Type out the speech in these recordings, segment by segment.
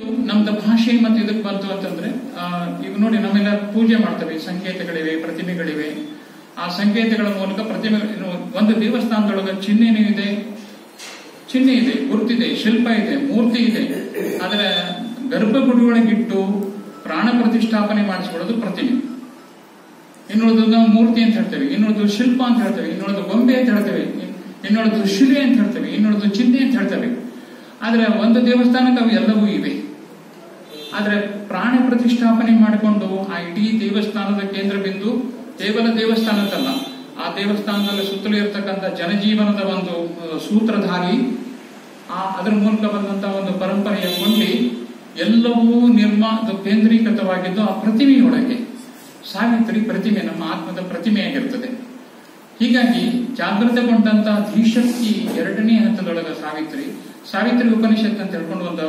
ನಮ್ದು ಭಾಷೆ ಮತ್ತೆ ಇದಕ್ಕೆ ಬಂತು ಅಂತಂದ್ರೆ ಈಗ ನೋಡಿ ನಾವೆಲ್ಲ ಪೂಜೆ ಮಾಡ್ತೇವೆ, ಸಂಕೇತಗಳಿವೆ, ಪ್ರತಿಮೆಗಳಿವೆ. ಆ ಸಂಕೇತಗಳ ಮೂಲಕ ಪ್ರತಿಮೆ ಒಂದು ದೇವಸ್ಥಾನದೊಳಗೆ ಚಿಹ್ನೆ ಇದೆ, ಗುರುತಿದೆ, ಶಿಲ್ಪ ಇದೆ, ಮೂರ್ತಿ ಇದೆ. ಅದರ ಗರ್ಭಗುಡಿಯೊಳಗಿಟ್ಟು ಪ್ರಾಣ ಪ್ರತಿಷ್ಠಾಪನೆ ಮಾಡಿಸ್ಕೊಳ್ಳೋದು ಪ್ರತಿಮೆ. ಇನ್ನುಳಿದು ನಾವು ಮೂರ್ತಿ ಅಂತ ಹೇಳ್ತೇವೆ, ಇನ್ನುಳಿದು ಶಿಲ್ಪ ಅಂತ ಹೇಳ್ತೇವೆ, ಇನ್ನುಳಿದು ಗೊಂಬೆ ಅಂತ ಹೇಳ್ತೇವೆ, ಇನ್ನುಳಿದು ಶಿಲೆ ಅಂತ ಹೇಳ್ತೇವೆ, ಇನ್ನುಳಿದು ಚಿಹ್ನೆ ಅಂತ ಹೇಳ್ತೇವೆ. ಆದ್ರೆ ಒಂದು ದೇವಸ್ಥಾನಕ್ಕೆ ಅವು ಎಲ್ಲವೂ ಇವೆ. ಆದ್ರೆ ಪ್ರಾಣ ಪ್ರತಿಷ್ಠಾಪನೆ ಮಾಡಿಕೊಂಡು ಆ ಇಡೀ ದೇವಸ್ಥಾನದ ಕೇಂದ್ರ ಬಿಂದು ಕೇವಲ ದೇವಸ್ಥಾನದಲ್ಲ, ಆ ದೇವಸ್ಥಾನದಲ್ಲಿ ಸುತ್ತಲೂ ಇರತಕ್ಕಂಥ ಜನಜೀವನದ ಒಂದು ಸೂತ್ರಧಾರಿ, ಅದರ ಮೂಲಕ ಬಂದಂತಹ ಒಂದು ಪರಂಪರೆಯ ಕೊಂಡಿ ಎಲ್ಲವೂ ಕೇಂದ್ರೀಕೃತವಾಗಿದ್ದು ಆ ಪ್ರತಿಮೆಯೊಳಗೆ. ಸಾವಿತ್ರಿ ಪ್ರತಿಮೆ ನಮ್ಮ ಆತ್ಮದ ಪ್ರತಿಮೆಯಾಗಿರ್ತದೆ. ಹೀಗಾಗಿ ಜಾಗೃತಗೊಂಡಂತಹ ಧೀಶಕ್ತಿ ಎರಡನೇ ಹಂತದೊಳಗ ಸಾವಿತ್ರಿ ಉಪನಿಷತ್ ಅಂತ ಹೇಳ್ಕೊಂಡು ಒಂದು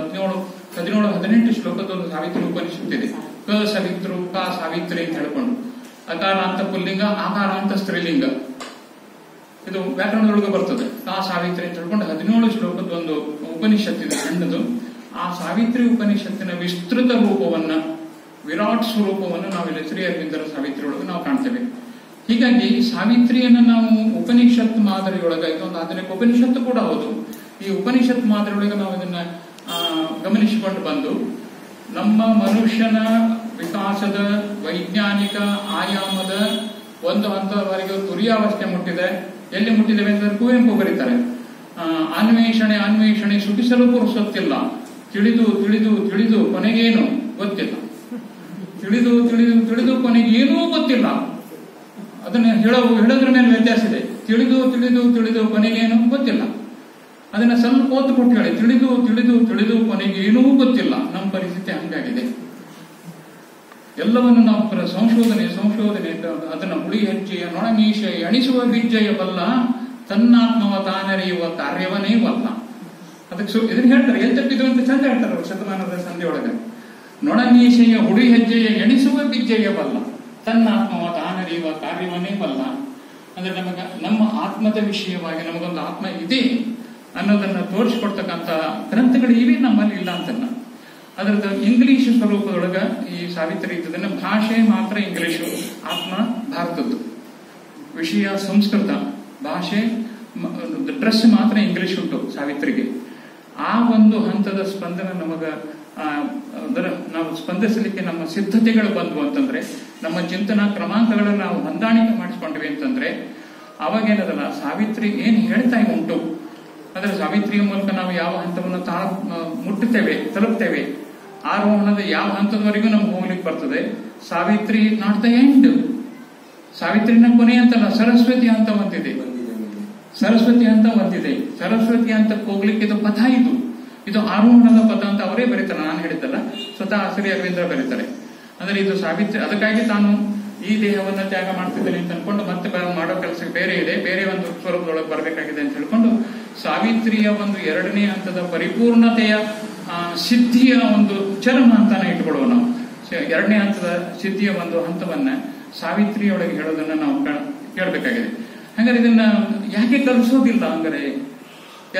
17-18 ಶ್ಲೋಕದ ಒಂದು ಸಾವಿತ್ರಿ ಉಪನಿಷತ್ ಇದೆ. ಕ ಸವಿತ್ರು, ಕ ಸಾವಿತ್ರಿ ಅಂತ ಹೇಳ್ಕೊಂಡು, ಅಕಾರ ಅಂತ ಪುಲ್ಲಿಂಗ, ಆಕಾರ ಅಂತ ಸ್ತ್ರೀಲಿಂಗ, ಇದು ವ್ಯಾಕರಣದೊಳಗೆ ಬರ್ತದೆ. ಕ ಸಾವಿತ್ರಿ ಅಂತ ಹೇಳ್ಕೊಂಡು 17 ಶ್ಲೋಕದ ಒಂದು ಉಪನಿಷತ್ ಇದೆ ಸಣ್ಣದು. ಆ ಸಾವಿತ್ರಿ ಉಪನಿಷತ್ತಿನ ವಿಸ್ತೃತ ರೂಪವನ್ನ, ವಿರಾಟ್ ಸ್ವರೂಪವನ್ನು ನಾವಿಲ್ಲಿ ಶ್ರೀ ಅರವಿಂದರ ಸಾವಿತ್ರಿ ಒಳಗೆ ನಾವು ಕಾಣ್ತೇವೆ. ಹೀಗಾಗಿ ಸಾವಿತ್ರಿಯನ್ನ ನಾವು ಉಪನಿಷತ್ ಮಾದರಿಯೊಳಗ, ಇದೊಂದು ಆಧುನಿಕ ಉಪನಿಷತ್ತು ಕೂಡ ಹೌದು, ಈ ಉಪನಿಷತ್ ಮಾದರಿಯೊಳಗೆ ನಾವು ಇದನ್ನ ಗಮನಿಸಿಕೊಂಡು ಬಂದು ನಮ್ಮ ಮನುಷ್ಯನ ವಿಕಾಸದ ವೈಜ್ಞಾನಿಕ ಆಯಾಮದ ಒಂದು ಹಂತದವರೆಗೆ ತುರಿಯಾವಸ್ಥೆ ಮುಟ್ಟಿದೆ. ಎಲ್ಲಿ ಮುಟ್ಟಿದ್ದೇವೆ ಅಂತ ಕುವೆಂಪು ಬರೀತಾರೆ, ಅನ್ವೇಷಣೆ ಸುಖಿಸಲು ಪುರುಸೊತ್ತಿಲ್ಲ, ತಿಳಿದು ಕೊನೆಗೇನು ಗೊತ್ತಿಲ್ಲ, ತಿಳಿದು ಕೊನೆಗೇನೂ ಗೊತ್ತಿಲ್ಲ. ಅದನ್ನ ಹೇಳೋದ್ರ ಮೇಲೆ ವ್ಯತ್ಯಾಸ ಇದೆ. ತಿಳಿದು ಕೊನೆಗೇನು ಗೊತ್ತಿಲ್ಲ, ಅದನ್ನ ಸ್ವಲ್ಪ ಒತ್ತು ಕೊಟ್ಟು ಹೇಳಿ, ತಿಳಿದು ಕೊನೆಗೇನೂ ಗೊತ್ತಿಲ್ಲ. ನಮ್ಮ ಪರಿಸ್ಥಿತಿ ಹಂಗಾಗಿದೆ. ಎಲ್ಲವನ್ನು ನಾವು ಸಂಶೋಧನೆ ಅದನ್ನ ಹುಳಿ ಹೆಜ್ಜೆಯ ನೊಣಮೀಶ ಎಣಿಸುವ ಬಿಜ್ಜೆಯ ಬಲ್ಲ, ತನ್ನಾತ್ಮವ ತಾನರಿಯುವ ಕಾರ್ಯವನೇ ಬಲ್ಲ. ಅದಕ್ಕೆ ಇದನ್ನ ಹೇಳ್ತಾರೆ, ಎಲ್ಲಿ ತಪ್ಪಿದ್ರು ಅಂತ ಚಂದ ಹೇಳ್ತಾರೆ ಅವರು ಶತಮಾನದ ಸಂಧಿಯೊಳಗೆ. ನೊಣಮೀಶೆಯ ಹುಳಿ ಹೆಜ್ಜೆಯ ಎಣಿಸುವ ಬಿಜ್ಜೆಯ ಬಲ್ಲ, ತನ್ನಾತ್ಮವ ತಾನರಿಯುವ ಕಾರ್ಯವನ್ನೇ ಬಲ್ಲ. ಅಂದ್ರೆ ನಮ್ಮ ಆತ್ಮದ ವಿಷಯವಾಗಿ ನಮಗೊಂದು ಆತ್ಮ ಇದೆ ಅನ್ನೋದನ್ನ ತೋರಿಸಿಕೊಡ್ತಕ್ಕಂಥ ಗ್ರಂಥಗಳು ಇವೆ, ನಮ್ಮಲ್ಲಿ ಇಲ್ಲ ಅಂತಲ್ಲ. ಅದರದ್ದು ಇಂಗ್ಲಿಷ್ ಸ್ವರೂಪದೊಳಗ ಈ ಸಾವಿತ್ರಿ ಇದ್ದದನ್ನ, ಭಾಷೆ ಮಾತ್ರ ಇಂಗ್ಲಿಷು, ಆತ್ಮ ಭಾರತದ್ದು, ವಿಷಯ ಸಂಸ್ಕೃತ, ಭಾಷೆ ಡ್ರೆಸ್ ಮಾತ್ರ ಇಂಗ್ಲಿಷ್ ಉಂಟು ಸಾವಿತ್ರಿಗೆ. ಆ ಒಂದು ಹಂತದ ಸ್ಪಂದನ ನಾವು ಸ್ಪಂದಿಸಲಿಕ್ಕೆ ನಮ್ಮ ಸಿದ್ಧತೆಗಳು ಬಂದ್ವು ಅಂತಂದ್ರೆ, ನಮ್ಮ ಚಿಂತನಾ ಕ್ರಮಾಂಕಗಳನ್ನು ನಾವು ಹೊಂದಾಣಿಕೆ ಮಾಡಿಸ್ಕೊಂಡ್ವಿ ಅಂತಂದ್ರೆ, ಅವಾಗೇನದಲ್ಲ ಸಾವಿತ್ರಿ ಏನ್ ಹೇಳ್ತಾ ಉಂಟು, ಅದರ ಸಾವಿತ್ರಿಯ ಮೂಲಕ ನಾವು ಯಾವ ಹಂತವನ್ನು ತಲುಪ್ತೇವೆ, ಆರೋಹಣದ ಯಾವ ಹಂತದವರೆಗೂ ನಮ್ಗೆ ಹೋಗ್ಲಿಕ್ಕೆ ಬರ್ತದೆ. ಸಾವಿತ್ರಿ ನಾಟ್ ದ ಎಂಡ್, ಸಾವಿತ್ರಿನ ಕೊನೆ ಅಂತಲ್ಲ, ಸರಸ್ವತಿ ಹಂತ ಒಂದಿದೆ. ಸರಸ್ವತಿ ಹಂತಕ್ಕೆ ಹೋಗ್ಲಿಕ್ಕೆ ಇದು ಪಥ, ಇದು ಆರೋಹಣದ ಪಥ ಅಂತ ಅವರೇ ಬರೀತಾರೆ. ನಾನು ಹೇಳಿದ್ದಲ್ಲ, ಸ್ವತಃ ಶ್ರೀ ಅರವಿಂದ್ರ ಬರೀತಾರೆ. ಅಂದ್ರೆ ಇದು ಸಾವಿತ್ರಿ, ಅದಕ್ಕಾಗಿ ತಾನು ಈ ದೇಹವನ್ನ ತ್ಯಾಗ ಮಾಡ್ತಿದ್ದೇನೆ ಅಂತ ಅನ್ಕೊಂಡು ಮತ್ತೆ ಮಾಡೋ ಕೆಲಸ ಬೇರೆ ಇದೆ, ಬೇರೆ ಒಂದು ಸ್ವರೂಪದೊಳಗೆ ಬರಬೇಕಾಗಿದೆ ಅಂತ ಹೇಳ್ಕೊಂಡು ಸಾವಿತ್ರಿಯ ಒಂದು ಎರಡನೇ ಹಂತದ ಪರಿಪೂರ್ಣತೆಯ ಸಿದ್ಧಿಯ ಒಂದು ಚರಮ ಅಂತಾನೆ ಇಟ್ಕೊಳ್ಳುವ ನಾವು. ಎರಡನೇ ಹಂತದ ಸಿದ್ಧಿಯ ಒಂದು ಹಂತವನ್ನ ಸಾವಿತ್ರಿಯೊಳಗೆ ಹೇಳೋದನ್ನ ನಾವು ಕೇಳಬೇಕಾಗಿದೆ. ಹಂಗಾರೆ ಇದನ್ನ ಯಾಕೆ ಕಲಿಸೋದಿಲ್ಲ ಅಂದರೆ,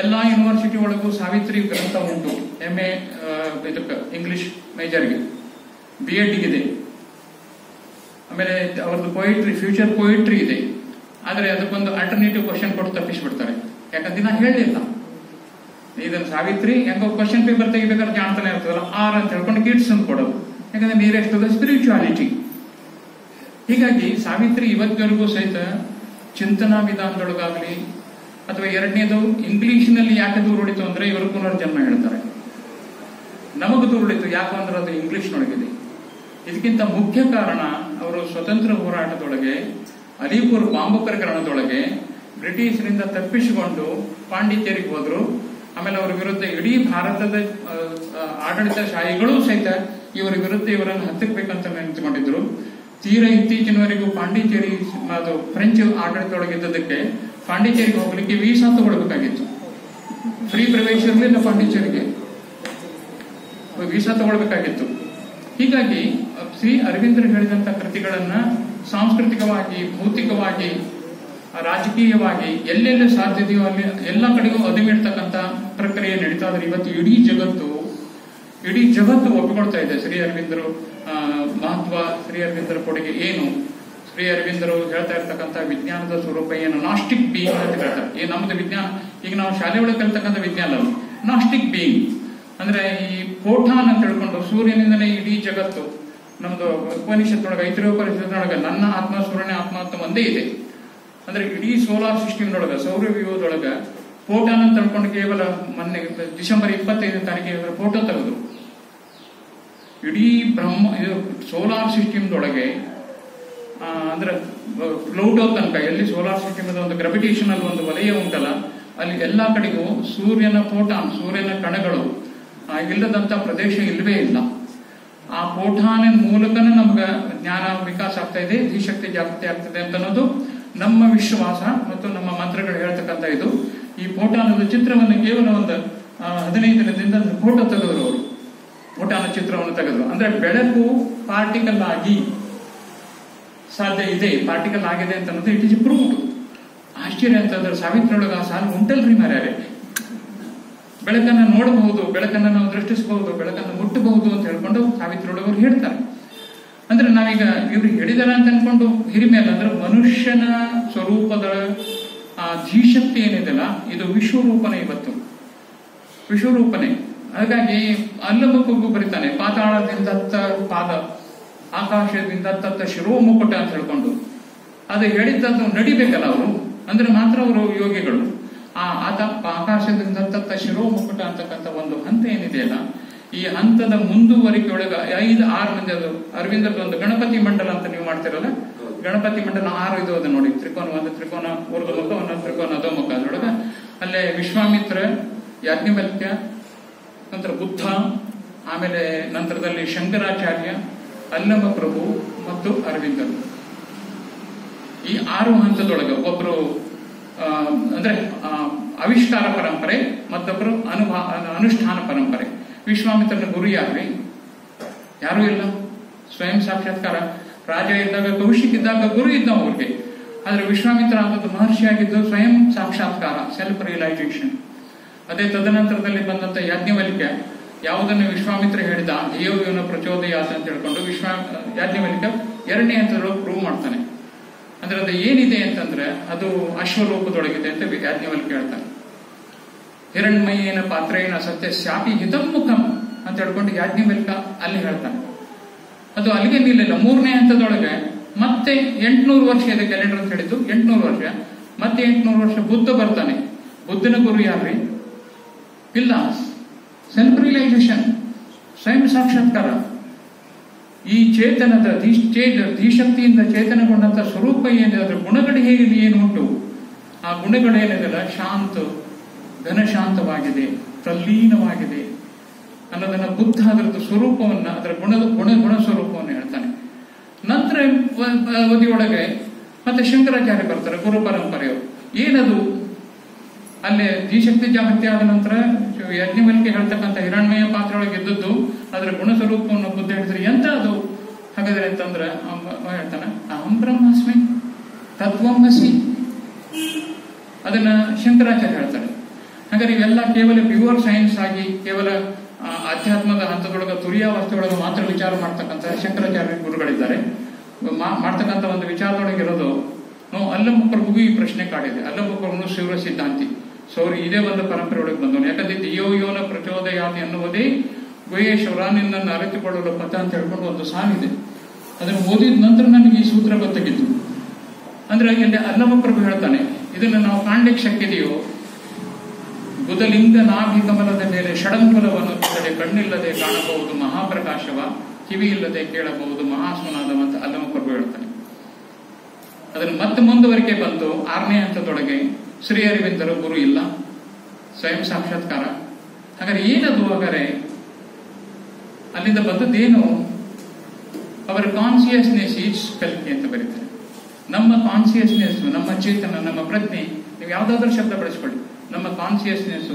ಎಲ್ಲಾ ಯೂನಿವರ್ಸಿಟಿ ಒಳಗೂ ಸಾವಿತ್ರಿ ಗ್ರಂಥ ಉಂಟು. MA ಇದಕ್ಕೆ ಇಂಗ್ಲಿಷ್ ಮೇಜರ್ಗೆ, BEd ಇದೆ, ಆಮೇಲೆ ಅವ್ರದ್ದು ಪೊಯಿಟ್ರಿ, ಫ್ಯೂಚರ್ ಪೊಯಿಟ್ರಿ ಇದೆ. ಆದ್ರೆ ಅದಕ್ಕೊಂದು ಆಲ್ಟರ್ನೇಟಿವ್ ಕ್ವಶನ್ ಕೊಟ್ಟು ತಪ್ಪಿಸ್ಬಿಡ್ತಾರೆ. ಯಾಕಂದ್ರೆ ನಾ ಹೇಳಲಿಲ್ಲ ಇದನ್ನ ಸಾವಿತ್ರಿ ಹೆಂಗೋ ಕ್ವಶನ್ ಪೇಪರ್ ತೆಗಿಬೇಕಾದ್ರೆ ಜಾಣ್ತಾನೆ ಇರ್ತದಲ್ಲ, ಆರ್ ಅಂತ ಹೇಳ್ಕೊಂಡು ಕಿಡ್ಸ್ ಅಂತ ಕೊಡೋದು. ಯಾಕಂದ್ರೆ ನಿಯರೆಸ್ಟ್ ಟು ದ ಸ್ಪಿರಿಚುಯಾಲಿಟಿ. ಹೀಗಾಗಿ ಸಾವಿತ್ರಿ ಇವತ್ತಿವರೆಗೂ ಸಹಿತ ಚಿಂತನಾ ವಿಧಾನದೊಳಗಾಗ್ಲಿ, ಅಥವಾ ಎರಡನೇದು ಇಂಗ್ಲಿಷ್ನಲ್ಲಿ ಯಾಕೆ ದೂರ ಉಳಿತು ಅಂದ್ರೆ ಇವರು ಪುನರ್ಜನ್ಮ ಹೇಳ್ತಾರೆ. ನಮಗೂ ದೂರ ಉಳಿತು ಯಾಕಂದ್ರೆ ಅದು ಇಂಗ್ಲಿಷ್ನೊಳಗಿದೆ. ಇದಕ್ಕಿಂತ ಮುಖ್ಯ ಕಾರಣ, ಅವರು ಸ್ವತಂತ್ರ ಹೋರಾಟದೊಳಗೆ ಅಲಿಪುರ್ ಬಾಂಬು ಪ್ರಕರಣದೊಳಗೆ ಬ್ರಿಟಿಷರಿಂದ ತಪ್ಪಿಸಿಕೊಂಡು ಪಾಂಡಿಚೇರಿಗೆ ಹೋದ್ರು. ಆಮೇಲೆ ಅವರ ವಿರುದ್ಧ ಇಡೀ ಭಾರತದ ಆಡಳಿತಶಾಹಿಗಳು ಸಹಿತ ಇವರ ವಿರುದ್ಧ ಇವರನ್ನು ಹತ್ತಿರಬೇಕಂತ ನಿಂತುಕೊಂಡಿದ್ರು. ತೀರಾ ಇತ್ತೀಚಿನವರೆಗೂ ಪಾಂಡಿಚೇರಿ ಅದು ಫ್ರೆಂಚ್ ಆಡಳಿತದೊಳಗಿದ್ದದಕ್ಕೆ ಪಾಂಡಿಚೇರಿಗೆ ಹೋಗ್ಲಿಕ್ಕೆ ವೀಸಾ ತಗೊಳ್ಬೇಕಾಗಿತ್ತು. ಫ್ರೀ ಪ್ರವೇಶ ಇರಲಿಲ್ಲ, ಪಾಂಡಿಚೇರಿಗೆ ವೀಸಾ ತಗೊಳ್ಬೇಕಾಗಿತ್ತು. ಹೀಗಾಗಿ ಶ್ರೀ ಅರವಿಂದ್ರ ಹೇಳಿದಂತ ಕೃತಿಗಳನ್ನ ಸಾಂಸ್ಕೃತಿಕವಾಗಿ, ಭೌತಿಕವಾಗಿ, ರಾಜಕೀಯವಾಗಿ ಎಲ್ಲೆಲ್ಲಿ ಸಾಧ್ಯತೆಯೋ ಅಲ್ಲಿ ಎಲ್ಲ ಕಡೆಗೂ ಅದುಮಿಡ್ತಕ್ಕಂಥ ಪ್ರಕ್ರಿಯೆ ನಡೀತಾ ಇದ್ರೆ ಇವತ್ತು ಇಡೀ ಜಗತ್ತು ಇಡೀ ಜಗತ್ತು ಒಪ್ಪಿಕೊಳ್ತಾ ಇದೆ ಶ್ರೀ ಅರವಿಂದರು ಮಹತ್ವ, ಶ್ರೀ ಅರವಿಂದರ ಕೊಡುಗೆ ಏನು. ಶ್ರೀ ಅರವಿಂದರು ಹೇಳ್ತಾ ಇರ್ತಕ್ಕಂಥ ವಿಜ್ಞಾನದ ಸ್ವರೂಪ ಏನು, ನಾಸ್ಟಿಕ್ ಬೀಯಿಂಗ್ ಅಂತ ಹೇಳ್ತಾರೆ. ಈ ನಮ್ದು ವಿಜ್ಞಾನ, ಈಗ ನಾವು ಶಾಲೆ ಒಳಗೆ ಕಲ್ತಕ್ಕಂಥ ವಿಜ್ಞಾನ ನಾಸ್ಟಿಕ್ ಬೀಯಿಂಗ್ ಅಂದ್ರೆ ಈ ಫೋಟಾನ್ ಅಂತ ಹೇಳ್ಕೊಂಡು ಸೂರ್ಯನಿಂದಲೇ ಇಡೀ ಜಗತ್ತು. ನಮ್ದು ಉಪನಿಷತ್ತೊಳಗೆ ಐತಿರೋಪನಿಷತ್ತಿನೊಳಗೆ ನನ್ನ ಆತ್ಮ ಸೂರ್ಯನ ಆತ್ಮ ಅಂತ ಒಂದೇ ಇದೆ. ಅಂದ್ರೆ ಇಡೀ ಸೋಲಾರ್ ಸಿಸ್ಟಮ್ನೊಳಗ, ಸೌರವ್ಯೂಹದೊಳಗ ಫೋಟಾನ್ ಅಂತ ಹೇಳ್ಕೊಂಡು ಕೇವಲ ಮೊನ್ನೆ ಡಿಸೆಂಬರ್ 25ನೇ ತಾರೀಕಿಗೆ ಫೋಟೋ ತೆಗೆದು ಇಡೀ ಇದು ಸೋಲಾರ್ ಸಿಸ್ಟಮ್ದೊಳಗೆ ಅಂದ್ರೆ ಪ್ಲೂಟೋ ತನಕ ಎಲ್ಲಿ ಸೋಲಾರ್ ಸಿಸ್ಟಮ್ ಒಂದು ಗ್ರಾವಿಟೇಷನಲ್ ಒಂದು ವಲಯ ಉಂಟಲ್ಲ, ಅಲ್ಲಿ ಎಲ್ಲಾ ಕಡೆಗೂ ಸೂರ್ಯನ ಫೋಟಾನ್, ಸೂರ್ಯನ ಕಣಗಳು ಇಲ್ಲದಂತ ಪ್ರದೇಶ ಇಲ್ಲವೇ ಇಲ್ಲ. ಆ ಫೋಟಾನಿನ ಮೂಲಕನೇ ನಮ್ಗೆ ಜ್ಞಾನ ವಿಕಾಸ ಆಗ್ತಾ ಇದೆ, ಧೀಶಕ್ತಿ ಜಾಗೃತಿ ಆಗ್ತದೆ ಅಂತ ಅನ್ನೋದು ನಮ್ಮ ವಿಶ್ವಾಸ ಮತ್ತು ನಮ್ಮ ಮಂತ್ರಗಳು ಹೇಳ್ತಕ್ಕಂಥ ಇದು. ಈ ಫೋಟಾನದ ಚಿತ್ರವನ್ನು ಕೇವಲ ಒಂದು 15 ದಿನದಿಂದ ಫೋಟೋ ತೆಗೆದ್ರು ಅವರು, ಫೋಟಾನ ಚಿತ್ರವನ್ನು ತೆಗೆದ್ರು. ಅಂದ್ರೆ ಬೆಳಕು ಪಾರ್ಟಿಕಲ್ ಆಗಿ ಸಾಧ್ಯ ಇದೆ, ಪಾರ್ಟಿಕಲ್ ಆಗಿದೆ ಅಂತ ಅನ್ನೋದು ಇಟ್ ಇಸ್ ಪ್ರೂವ್ಡ್. ಆಶ್ಚರ್ಯ ಅಂತಂದ್ರೆ ಸಾವಿತ್ರೊಳಗ ಆ ಸಾಲು ಉಂಟಲ್ರಿ ಮಾರ್ಯಾರೆ. ಬೆಳಕನ್ನ ನೋಡಬಹುದು, ಬೆಳಕನ್ನ ನಾವು ದೃಷ್ಟಿಸಬಹುದು, ಬೆಳಕನ್ನು ಮುಟ್ಟಬಹುದು ಅಂತ ಹೇಳ್ಕೊಂಡು ಸಾವಿತ್ರೊಳಗವ್ರು ಹೇಳ್ತಾರೆ. ಅಂದ್ರೆ ನಾವೀಗ ಇವ್ರು ಹೇಳಿದಾರ ಅಂತ ಅನ್ಕೊಂಡು ಹಿರಿಮೆ ಅಲ್ಲ, ಅಂದ್ರೆ ಮನುಷ್ಯನ ಸ್ವರೂಪದ ಆ ಧೀಶಕ್ತಿ ಏನಿದೆಲ್ಲ ಇದು ವಿಶ್ವರೂಪನೆ, ಇವತ್ತು ವಿಶ್ವರೂಪನೆ. ಹಾಗಾಗಿ ಅಲ್ಲಮಕ್ಕೂ ಬರೀತಾನೆ, ಪಾತಾಳದಿಂದ ಪಾದ, ಆಕಾಶದಿಂದ ತತ್ತ ಶಿರೋಮುಕುಟ ಅಂತ ಹೇಳ್ಕೊಂಡು ಅದು ಹೇಳಿದ್ದನ್ನು ನಡಿಬೇಕಲ್ಲ ಅವರು, ಅಂದ್ರೆ ಮಾತ್ರ ಅವರು ಯೋಗಿಗಳು. ಆತ ಆಕಾಶದಿಂದ ತತ್ತ ಶಿರೋಮುಕುಟ ಅಂತಕ್ಕಂಥ ಒಂದು ಹಂತ ಏನಿದೆಯಲ್ಲ, ಈ ಹಂತದ ಮುಂದುವರಿಕೆ ಒಳಗೆ 5-6 ಮಂದಿ, ಅದು ಅರವಿಂದರದ ಒಂದು ಗಣಪತಿ ಮಂಡಲ ಅಂತ ನೀವು ಮಾಡ್ತಿರಲ್ಲ, ಗಣಪತಿ ಮಂಡಲ 6 ಇದು ಅದು ನೋಡಿ, ತ್ರಿಕೋನ, ಒಂದು ತ್ರಿಕೋನ ಊರ್ಧ್ವಮುಖ, ಒಂದು ತ್ರಿಕೋನ ಅಧೋಮುಖ. ಅದ್ರೊಳಗ ಅಲ್ಲೇ ವಿಶ್ವಾಮಿತ್ರ, ಯಾಜ್ಞವಲ್ಕ್ಯ, ನಂತರ ಬುದ್ಧ, ಆಮೇಲೆ ನಂತರದಲ್ಲಿ ಶಂಕರಾಚಾರ್ಯ, ಅಲ್ಲಮ ಪ್ರಭು ಮತ್ತು ಅರವಿಂದರು. ಈ 6 ಹಂತದೊಳಗೆ ಒಬ್ರು ಅಂದ್ರೆ ಆವಿಷ್ಕಾರ ಪರಂಪರೆ, ಮತ್ತೊಬ್ರು ಅನುಷ್ಠಾನ ಪರಂಪರೆ. ವಿಶ್ವಾಮಿತ್ರನ ಗುರು ಯಾರ್ರಿ? ಯಾರು ಇಲ್ಲ, ಸ್ವಯಂ ಸಾಕ್ಷಾತ್ಕಾರ. ರಾಜ ಇದ್ದಾಗ, ಕೌಶಿಕ್ ಇದ್ದಾಗ ಗುರು ಇದ್ದ ಅವ್ರಿಗೆ. ಆದ್ರೆ ವಿಶ್ವಾಮಿತ್ರ ಆದದ್ದು ಮಹರ್ಷಿ ಆಗಿದ್ದು ಸ್ವಯಂ ಸಾಕ್ಷಾತ್ಕಾರ, ಸೆಲ್ಫ್ ರಿಯಲೈಸೇಷನ್. ಅದೇ ತದನಂತರದಲ್ಲಿ ಬಂದಂತ ಯಾಜ್ಞವಲ್ಕ್ಯ, ಯಾವುದನ್ನು ವಿಶ್ವಾಮಿತ್ರ ಹೇಳಿದ ಧಿಯೋಯೋನ ಪ್ರಚೋದಯಾತ್ ಅಂತ ಹೇಳ್ಕೊಂಡು ಯಾಜ್ಞವಲ್ಕ್ಯ 2ನೇ ಹಂತದೊಳಗೆ ಪ್ರೂವ್ ಮಾಡ್ತಾನೆ. ಅಂದ್ರೆ ಅದು ಏನಿದೆ ಅಂತಂದ್ರೆ ಅದು ಅಶ್ವರೂಪದೊಳಗಿದೆ ಅಂತ ಯಾಜ್ಞವಲ್ಕ್ಯ ಹೇಳ್ತಾನೆ. ಹಿರಣ್ಮಯೇನ ಪಾತ್ರೇನ ಸತ್ಯ ಶಾಪಿ ಹಿತಂ ಮುಖಂ ಅಂತ ಹೇಳ್ಕೊಂಡು ಯಾಜ್ಞವಲ್ಕ್ಯ ಅಲ್ಲಿ ಹೇಳ್ತಾನೆ. ಅದು ಅಲ್ಲಿಗೆ ನಿಲ್ಲಿಲ್ಲ. 3ನೇ ಹಂತದೊಳಗೆ ಮತ್ತೆ 800 ವರ್ಷ ಇದೆ ಕ್ಯಾಲೆಂಡರ್ ಅಂತ ಹೇಳಿದ್ದು, 800 ವರ್ಷ, ಮತ್ತೆ 800 ವರ್ಷ ಬುದ್ಧ ಬರ್ತಾನೆ. ಬುದ್ಧನ ಗುರು ಯಾರ್ರಿ? ಇಲ್ಲ, ಸೆಲ್ಫ್ ರಿಯಲೈಸೇಷನ್, ಸ್ವಯಂ ಸಾಕ್ಷಾತ್ಕಾರ. ಈ ಚೇತನದ ಧೀಶಕ್ತಿಯಿಂದ ಚೇತನಗೊಂಡಂತ ಸ್ವರೂಪ ಏನಿದೆ, ಅದರ ಗುಣಗಳು ಹೇಗಿದೆ, ಏನು ಉಂಟು, ಆ ಗುಣಗಳೇನಿದೆಲ್ಲ ಶಾಂತ, ಘನಶಾಂತವಾಗಿದೆ, ತಲ್ಲೀನವಾಗಿದೆ ಅನ್ನೋದನ್ನ ಬುದ್ಧ ಅದರದ್ದು ಸ್ವರೂಪವನ್ನ, ಅದರ ಗುಣ ಸ್ವರೂಪವನ್ನು ಹೇಳ್ತಾನೆ. ನಂತರ ಅವಧಿಯೊಳಗೆ ಮತ್ತೆ ಶಂಕರಾಚಾರ್ಯ ಬರ್ತಾರೆ, ಗುರು ಪರಂಪರೆಯವರು. ಏನದು ಅಲ್ಲೇ ಧೀಶಕ್ತಿ ಜಾಗೃತಿ ಆದ ನಂತರ ಯಜ್ಞವಲ್ಕ್ಯ ಹೇಳ್ತಕ್ಕಂಥ ಹಿರಣ್ಮಯ ಪಾತ್ರ ಒಳಗೆ ಇದ್ದದ್ದು ಅದರ ಗುಣಸ್ವರೂಪವನ್ನು ಬುದ್ಧ ಹೇಳಿದ್ರೆ ಎಂತ ಅದು ಹಾಗಾದ್ರೆ ಅಂತಂದ್ರೆ ಹೇಳ್ತಾನೆ, ಅಹಂ ಬ್ರಹ್ಮಾಸ್ಮಿ ತತ್ವಮಸಿ. ಅದನ್ನ ಶಂಕರಾಚಾರ್ಯ ಹೇಳ್ತಾರೆ. ಹಾಗಾದ್ರೆ ಇವೆಲ್ಲ ಕೇವಲ ಪ್ಯೂರ್ ಸೈನ್ಸ್ ಆಗಿ ಕೇವಲ ಆಧ್ಯಾತ್ಮದ ಹಂತದೊಳಗ ತುರಿಯಾವಸ್ಥೆಯೊಳಗೆ ಮಾತ್ರ ವಿಚಾರ ಮಾಡ್ತಕ್ಕಂಥ ಶಂಕರಾಚಾರ್ಯ ಗುರುಗಳಿದ್ದಾರೆ. ಮಾಡ್ತಕ್ಕಂಥ ಒಂದು ವಿಚಾರದೊಳಗೆ ಇರೋದು ಅಲ್ಲಮ ಪ್ರಭುಗೂ ಈ ಪ್ರಶ್ನೆ ಕಾಡಿದೆ. ಅಲ್ಲಮ ಪ್ರಭುನು ಶಿವರ ಸಿದ್ಧಾಂತಿ, ಸೌರಿ ಇದೇ ಒಂದು ಪರಂಪರೆ ಒಳಗೆ ಬಂದವನು. ಯಾಕಂದ್ರೆ ಧಿಯೋಯೋನ ಪ್ರಚೋದಯಾತಿ ಎನ್ನುವುದೇ ಗುಹೇಶ್ವರ ನಿನ್ನನ್ನು ಅರಿತುಕೊಳ್ಳಲು ಪಥ ಅಂತ ಹೇಳ್ಕೊಂಡು ಒಂದು ಸಾಲಿದೆ. ಅದನ್ನು ಓದಿದ ನಂತರ ನನಗೆ ಈ ಸೂತ್ರ ಗೊತ್ತಾಗಿತ್ತು. ಅಂದ್ರೆ ಇಲ್ಲಿ ಅಲ್ಲಮ ಪ್ರಭು ಹೇಳ್ತಾನೆ, ಇದನ್ನು ನಾವು ಕಾಣ್ಲಿಕ್ಕೆ ಶಕ್ಯ ಇದೆಯೋ? ಬುಧಲಿಂಗ ನಾಭಿ ಕಮಲದ ಮೇಲೆ ಷಡಂಗುಲವನ್ನು ತಡೆ ಕಣ್ಣಿಲ್ಲದೆ ಕಾಣಬಹುದು ಮಹಾಪ್ರಕಾಶವ, ಕಿವಿ ಇಲ್ಲದೆ ಕೇಳಬಹುದು ಮಹಾಸ್ವನಾದವ ಅಂತ ಅಲ್ಲಮ ಪ್ರಭು ಹೇಳ್ತಾನೆ. ಅದನ್ನು ಮತ್ತೆ ಮುಂದುವರಿಕೆ ಬಂತು 6ನೇ ಹಂತದೊಳಗೆ ಶ್ರೀ ಅರವಿಂದರು ಗುರು ಇಲ್ಲ, ಸ್ವಯಂ ಸಾಕ್ಷಾತ್ಕಾರ. ಹಾಗಾದ್ರೆ ಏನದು? ಹಾಗಾದ್ರೆ ಅಲ್ಲಿಂದ ಬಂದದ್ದೇನು? ಅವರ ಕಾನ್ಸಿಯಸ್ನೆಸ್ ಈಸ್ ಕಲ್ಕಿ ಅಂತ ಬರೀತಾರೆ. ನಮ್ಮ ಕಾನ್ಸಿಯಸ್ನೆಸ್, ನಮ್ಮ ಚೇತನ, ನಮ್ಮ ಪ್ರಜ್ಞೆ, ನೀವು ಯಾವ್ದಾದ್ರೂ ಶಬ್ದ ಬಳಸ್ಕೊಳ್ಳಿ, ನಮ್ಮ ಕಾನ್ಸಿಯಸ್ನೆಸ್,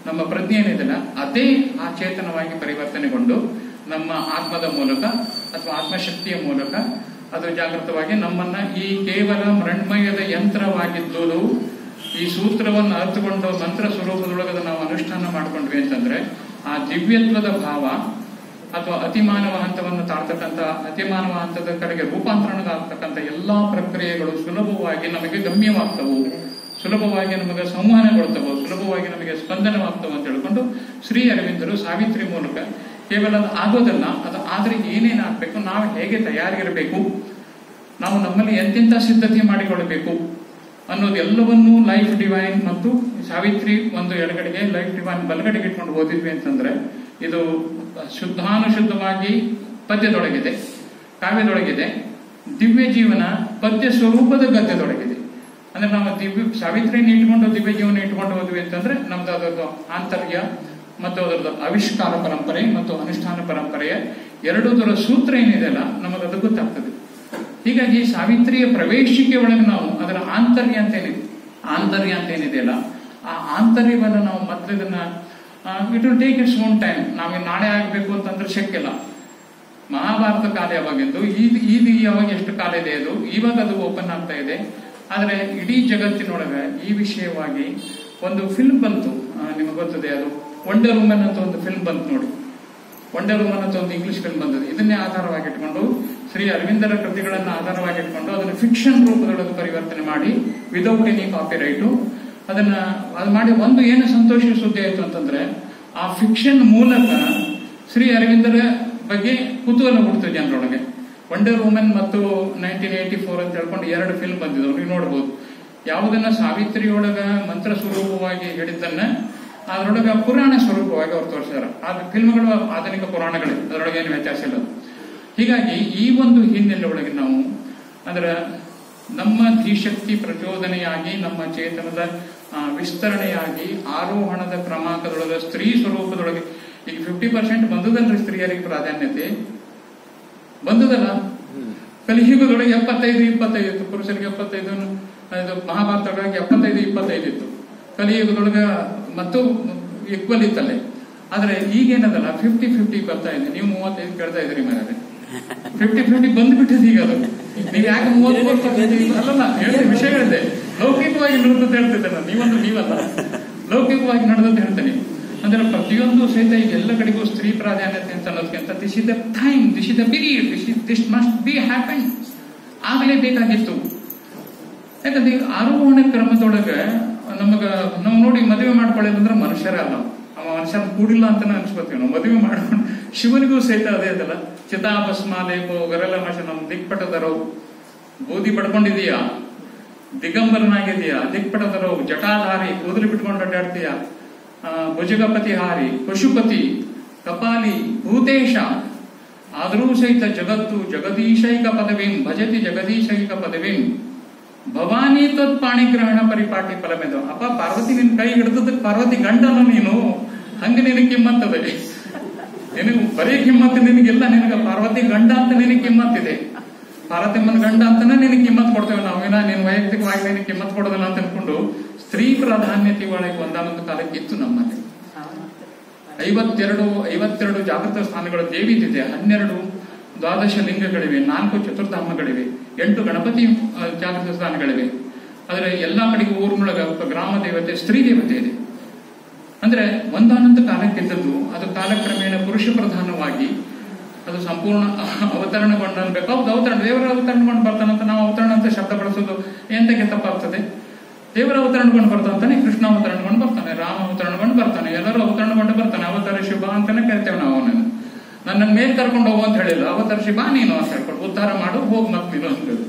ನಮ್ಮ ಪ್ರಜ್ಞೆ ಏನಿದೆಲ್ಲ ಅದೇ ಆ ಚೇತನವಾಗಿ ಪರಿವರ್ತನೆಗೊಂಡು ನಮ್ಮ ಆತ್ಮದ ಮೂಲಕ ಅಥವಾ ಆತ್ಮಶಕ್ತಿಯ ಮೂಲಕ ಅದು ಜಾಗೃತವಾಗಿ ನಮ್ಮನ್ನ ಈ ಕೇವಲ ಮೃಣ್ಮಯದ ಯಂತ್ರವಾಗಿದ್ದು ಈ ಸೂತ್ರವನ್ನು ಅರ್ಥಕೊಂಡು ಮಂತ್ರ ಸ್ವರೂಪದೊಳಗದ ನಾವು ಅನುಷ್ಠಾನ ಮಾಡ್ಕೊಂಡ್ವಿ ಅಂತಂದ್ರೆ ಆ ದಿವ್ಯತ್ವದ ಭಾವ ಅಥವಾ ಅತಿಮಾನವ ಹಂತವನ್ನು ತಾಳ್ತಕ್ಕಂಥ ಅತಿಮಾನವ ಹಂತದ ಕಡೆಗೆ ರೂಪಾಂತರಣಗಾಗ್ತಕ್ಕಂಥ ಎಲ್ಲಾ ಪ್ರಕ್ರಿಯೆಗಳು ಸುಲಭವಾಗಿ ನಮಗೆ ಗಮ್ಯವಾಗ್ತವು, ಸುಲಭವಾಗಿ ನಮಗೆ ಸಂವಹನಗೊಳ್ತವು, ಸುಲಭವಾಗಿ ನಮಗೆ ಸ್ಪಂದನವಾಗ್ತವೆ ಅಂತ ಹೇಳ್ಕೊಂಡು ಶ್ರೀ ಅರವಿಂದರು ಸಾವಿತ್ರಿ ಮೂಲಕ ಕೇವಲ ಅದು ಆಗೋದಲ್ಲ, ಅದು ಆದ್ರೆ ಏನೇನಾಗಬೇಕು, ನಾವು ಹೇಗೆ ತಯಾರಿರಬೇಕು, ನಾವು ನಮ್ಮಲ್ಲಿ ಎಂತೆಂಥ ಸಿದ್ಧತೆ ಮಾಡಿಕೊಳ್ಳಬೇಕು ಅನ್ನೋದು ಎಲ್ಲವನ್ನೂ ಲೈಫ್ ಡಿವೈನ್ ಮತ್ತು ಸಾವಿತ್ರಿ ಒಂದು ಎಡಗಡೆಗೆ, ಲೈಫ್ ಡಿವೈನ್ ಬಲಗಡೆಗೆ ಇಟ್ಕೊಂಡು ಓದಿದ್ವಿ ಅಂತಂದ್ರೆ ಇದು ಶುದ್ಧಾನುಶುದ್ಧವಾಗಿ ಪದ್ಯದೊಳಗಿದೆ, ಕಾವ್ಯದೊಳಗಿದೆ. ದಿವ್ಯ ಜೀವನ ಪದ್ಯ ಸ್ವರೂಪದ ಗದ್ಯದೊಳಗಿದೆ. ಅಂದ್ರೆ ನಾವು ಸಾವಿತ್ರಿಯನ್ನು ಇಟ್ಕೊಂಡು ದಿವ್ಯ ಜೀವನ ಇಟ್ಕೊಂಡು ಹೋದ್ವಿ ಅಂತಂದ್ರೆ ನಮ್ದು ಅದರದ್ದು ಆಂತರ್ಯ ಮತ್ತು ಅದರದ್ದು ಆವಿಷ್ಕಾರ ಪರಂಪರೆ ಮತ್ತು ಅನುಷ್ಠಾನ ಪರಂಪರೆಯ ಎರಡೂದರ ಸೂತ್ರ ಏನಿದೆಯಲ್ಲ ನಮಗದು ಗೊತ್ತಾಗ್ತದೆ. ಹೀಗಾಗಿ ಸಾವಿತ್ರಿಯ ಪ್ರವೇಶಿಕೆ ಒಳಗೆ ನಾವು ಅದರ ಆಂತರ್ಯ ಅಂತ ಏನಿದೆಯಲ್ಲ ಆ ಆಂತರ್ಯವನ್ನು ನಾವು ಮೊದಲಿದನ್ನ it will take its own time. ನಾವೇ ನಾಳೆ ಆಗ್ಬೇಕು ಅಂತಂದ್ರೆ ಶಕ್ಯ ಇಲ್ಲ. ಮಹಾಭಾರತ ಕಾಲ ಯಾವಾಗಿದ್ದು ಈಗ ಯಾವಾಗ ಎಷ್ಟು ಕಾಲ ಇದೆ, ಅದು ಇವಾಗ ಅದು ಓಪನ್ ಆಗ್ತಾ ಇದೆ. ಆದ್ರೆ ಇಡೀ ಜಗತ್ತಿನೊಳಗೆ ಈ ವಿಷಯವಾಗಿ ಒಂದು ಫಿಲ್ಮ್ ಬಂತು, ನಿಮಗೆ ಗೊತ್ತದೆ, ಅದು ವಂಡರ್ ವುಮನ್ ಅಂತ ಒಂದು ಫಿಲ್ಮ್ ಬಂತು ನೋಡಿ. ವಂಡರ್ ವುಮನ್ ಅಂತ ಒಂದು ಇಂಗ್ಲಿಷ್ ಫಿಲ್ಮ್ ಬಂದಿದೆ. ಇದನ್ನೇ ಆಧಾರವಾಗಿಟ್ಕೊಂಡು ಶ್ರೀ ಅರವಿಂದರ ಕೃತಿಗಳನ್ನ ಆಧಾರವಾಗಿಟ್ಕೊಂಡು ಅದನ್ನು ಫಿಕ್ಷನ್ ರೂಪದೊಳಗೆ ಪರಿವರ್ತನೆ ಮಾಡಿ ವಿದೌಟ್ ಎನಿ ಕಾಪಿ ರೈಟು ಅದು ಮಾಡಿ ಒಂದು ಏನು ಸಂತೋಷ ಸುದ್ದಿ ಆಯ್ತು ಅಂತಂದ್ರೆ ಆ ಫಿಕ್ಷನ್ ಮೂಲಕ ಶ್ರೀ ಅರವಿಂದರ ಬಗ್ಗೆ ಕುತೂಹಲ ಹುಡ್ತು ಜನರೊಳಗೆ. ವಂಡರ್ ವುಮನ್ ಮತ್ತು 1984 ಅಂತ ಹೇಳ್ಕೊಂಡು 2 ಫಿಲ್ಮ್ ಬಂದಿದ್ದವು, ನೀವು ನೋಡಬಹುದು. ಯಾವುದನ್ನ ಸಾವಿತ್ರಿಯೊಳಗ ಮಂತ್ರ ಸ್ವರೂಪವಾಗಿ ಹೇಳಿದ್ದನ್ನ ಅದರೊಳಗ ಪುರಾಣ ಸ್ವರೂಪವಾಗಿ ಅವ್ರು ತೋರಿಸಿದಾರೆ. ಆ ಫಿಲ್ಮ್ಗಳು ಆಧುನಿಕ ಪುರಾಣಗಳೇ, ಅದರೊಳಗೆ ಏನು ವ್ಯತ್ಯಾಸ ಇಲ್ಲ. ಹೀಗಾಗಿ ಈ ಒಂದು ಹಿನ್ನೆಲೆ ಒಳಗೆ ನಾವು ಅದರ ನಮ್ಮ ಧೀಶಕ್ತಿ ಪ್ರಚೋದನೆಯಾಗಿ ನಮ್ಮ ಚೇತನದ ವಿಸ್ತರಣೆಯಾಗಿ ಆರೋಹಣದ ಕ್ರಮಾಂಕದೊಳಗೆ ಸ್ತ್ರೀ ಸ್ವರೂಪದೊಳಗೆ ಈಗ 50% ಬಂದದಲ್ರಿ ಸ್ತ್ರೀಯರಿಗೆ ಪ್ರಾಧಾನ್ಯತೆ ಬಂದದಲ್ಲ. ಕಲಿಯುಗದೊಳಗೆ 75-25 ಇತ್ತು, ಪುರುಷರಿಗೆ 75, ಮಹಾಭಾರತದೊಳಗೆ 75-25 ಇತ್ತು. ಕಲಿಯುಗದೊಳಗೆ ಮತ್ತು ಈಕ್ವಲ್ ಇತ್ತಲ್ಲೇ. ಆದ್ರೆ ಈಗೇನದಲ್ಲ 50-50 ಬರ್ತಾ ಇದೆ. ನೀವು 35 ಕೇಳ್ತಾ ಇದ್ರಿ ಮೇಲೆ 50-50 ಬಂದ್ಬಿಟ್ಟಿದೆ ಈಗ. ಅದು ನೀವು ಯಾಕೆ 30% ಅಲ್ಲಲ್ಲ ಹೇಳಿದ ವಿಷಯಗಳಿದೆ. ಲೌಕಿಕವಾಗಿ ನಡೆದಂತ ಹೇಳ್ತಿದ್ದೆ ನೀವಲ್ಲ, ಲೌಕಿಕವಾಗಿ ನಡೆದಂತ ಹೇಳ್ತೇನೆ. ಅಂದ್ರೆ ಪ್ರತಿಯೊಂದು ಸಹಿತ ಈಗ ಎಲ್ಲ ಕಡೆಗೂ ಸ್ತ್ರೀ ಪ್ರಾಧಾನ್ಯತೆ ಅಂತ ಅನ್ನೋದಕ್ಕಿಂತ this is the time, this is the period, this must be happen, ಆಗಲೇಬೇಕಾಗಿತ್ತು. ಯಾಕಂದ್ರೆ ಈಗ ಆರೋಹಣ ಕ್ರಮದೊಳಗೆ ನಾವು ನೋಡಿ ಮದುವೆ ಮಾಡ್ಕೊಳ್ಳಿಲ್ಲ ಮನುಷ್ಯರೇ ಅಲ್ಲ, ಮನುಷ್ಯನ ಕೂಡಿಲ್ಲ ಅಂತಾನೆ ಅನ್ಸ್ಕೊತೀವಿ ನಾವು. ಮದುವೆ ಮಾಡ್ಕೊಂಡು ಶಿವನಿಗೂ ಸಹಿತ ಅದೇ ಅದಲ್ಲ, ಚಿತಾಭಸ್ಮಾಲೇಪೋ ಗರಲಮಶ ನಮ್ ದಿಕ್ಪಟದರೋ, ಬೂದಿ ಪಡ್ಕೊಂಡಿದೀಯಾ, ದಿಗಂಬರನಾಗಿದೀಯಾ, ದಿಕ್ಪಟದರೋ, ಜಟಾಧಾರಿ, ಕೂದಲು ಬಿಟ್ಕೊಂಡು ಅಡ್ಡಾಡ್ತೀಯ, ಭುಜಗಪತಿ ಹಾರಿ, ಪಶುಪತಿ, ಕಪಾಲಿ, ಭೂತೇಶ, ಆದರೂ ಸಹಿತ ಜಗತ್ತು ಜಗದೀಶೈಕ ಪದವೀಂ ಭಜತಿ ಜಗದೀಶೈಕ ಪದವೀಂ ಭವಾನಿ ತತ್ ಪಾಣಿಗ್ರಹಣ ಪರಿಪಾಟಿ ಫಲಮೆದು. ಅಪ್ಪ ಪಾರ್ವತಿ ನಿನ್ ಕೈ ಹಿಡಿದಕ್ಕೆ ಪಾರ್ವತಿ ಗಂಡನು ನೀನು, ಹಂಗೆ ನಿನಗೆ ಕಿಮ್ಮತ್ತದೆ. ನಿನಗೆ ಬರೀ ಕಿಮ್ಮತ್ತು ನಿನಗೆಲ್ಲ, ನಿನಗೆ ಪಾರ್ವತಿ ಗಂಡ ಅಂತ ನಿನಗೆ ಕಿಮ್ಮತ್ತಿದೆ. ಪಾರ್ವತಿಮ್ಮನ ಗಂಡ ಅಂತಾನೆ ನಿನಗೆ ಕಿಮ್ಮತ್ ಕೊಡ್ತೇವೆ ನಾವು, ನೀನು ವೈಯಕ್ತಿಕವಾಗಿ ನಿನಗೆ ಕಿಮ್ಮತ್ ಕೊಡೋದಿಲ್ಲ ಅಂತ ಅನ್ಕೊಂಡು ಸ್ತ್ರೀ ಪ್ರಾಧಾನ್ಯತೆ ಒಳಗೆ ಒಂದಾನೊಂದು ಕಾಲಕ್ಕೆ ಇತ್ತು ನಮ್ಮಲ್ಲಿ. 52 ಜಾಗೃತ ಸ್ಥಾನಗಳು ದೇವಿದಿದೆ, 12 ದ್ವಾದಶ ಲಿಂಗಗಳಿವೆ, 4 ಚತುರ್ಧಾಮಗಳಿವೆ, 8 ಗಣಪತಿ ಜಾಗೃತ ಸ್ಥಾನಗಳಿವೆ. ಆದ್ರೆ ಎಲ್ಲಾ ಕಡೆಗೂ ಊರಿನೊಳಗ ಗ್ರಾಮ ದೇವತೆ, ಸ್ತ್ರೀ ದೇವತೆ ಇದೆ. ಅಂದ್ರೆ ಒಂದಾನೊಂದು ಕಾಲಕ್ಕಿದ್ದದ್ದು ಅದು ಕಾಲಕ್ರಮೇಣ ಪುರುಷ ಪ್ರಧಾನವಾಗಿ ಅದು ಸಂಪೂರ್ಣ ಅವತರಣಗೊಂಡಬೇಕು. ಹೌದು, ದೇವರ ಅವತರಣಗೊಂಡು ಬರ್ತಾನಂತ ನಾವು ಅವತರಣ ಅಂತ ಶಬ್ದ ಬಳಸೋದು ಎಂತಕ್ಕೆ ತಪ್ಪಾಗ್ತದೆ? ದೇವರ ಅವತರಣಗೊಂಡು ಬರ್ತಾನೆ, ಕೃಷ್ಣ ಅವತರಣಗೊಂಡು ಬರ್ತಾನೆ, ರಾಮ ಅವತರಣಗೊಂಡು ಬರ್ತಾನೆ, ಎಲ್ಲರೂ ಅವತರಣಗೊಂಡು ಬರ್ತಾನೆ. ಅವತಾರ ಶಿವ ಅಂತಾನೆ ಕರಿತೇವೆ ನಾವು ಅವನನ್ನು. ನನ್ನ ಮೇಲ್ ಕರ್ಕೊಂಡು ಹೋಗು ಅಂತ ಹೇಳಿಲ್ಲ, ಅವತಾರ ಶಿವ ನೀನು ಅಂತ ಹೇಳ್ಕೊಂಡು ಉದ್ಧಾರ ಮಾಡು, ಹೋಗಿ ಮತ್ ನೀನು ಅಂತ ಹೇಳಿ.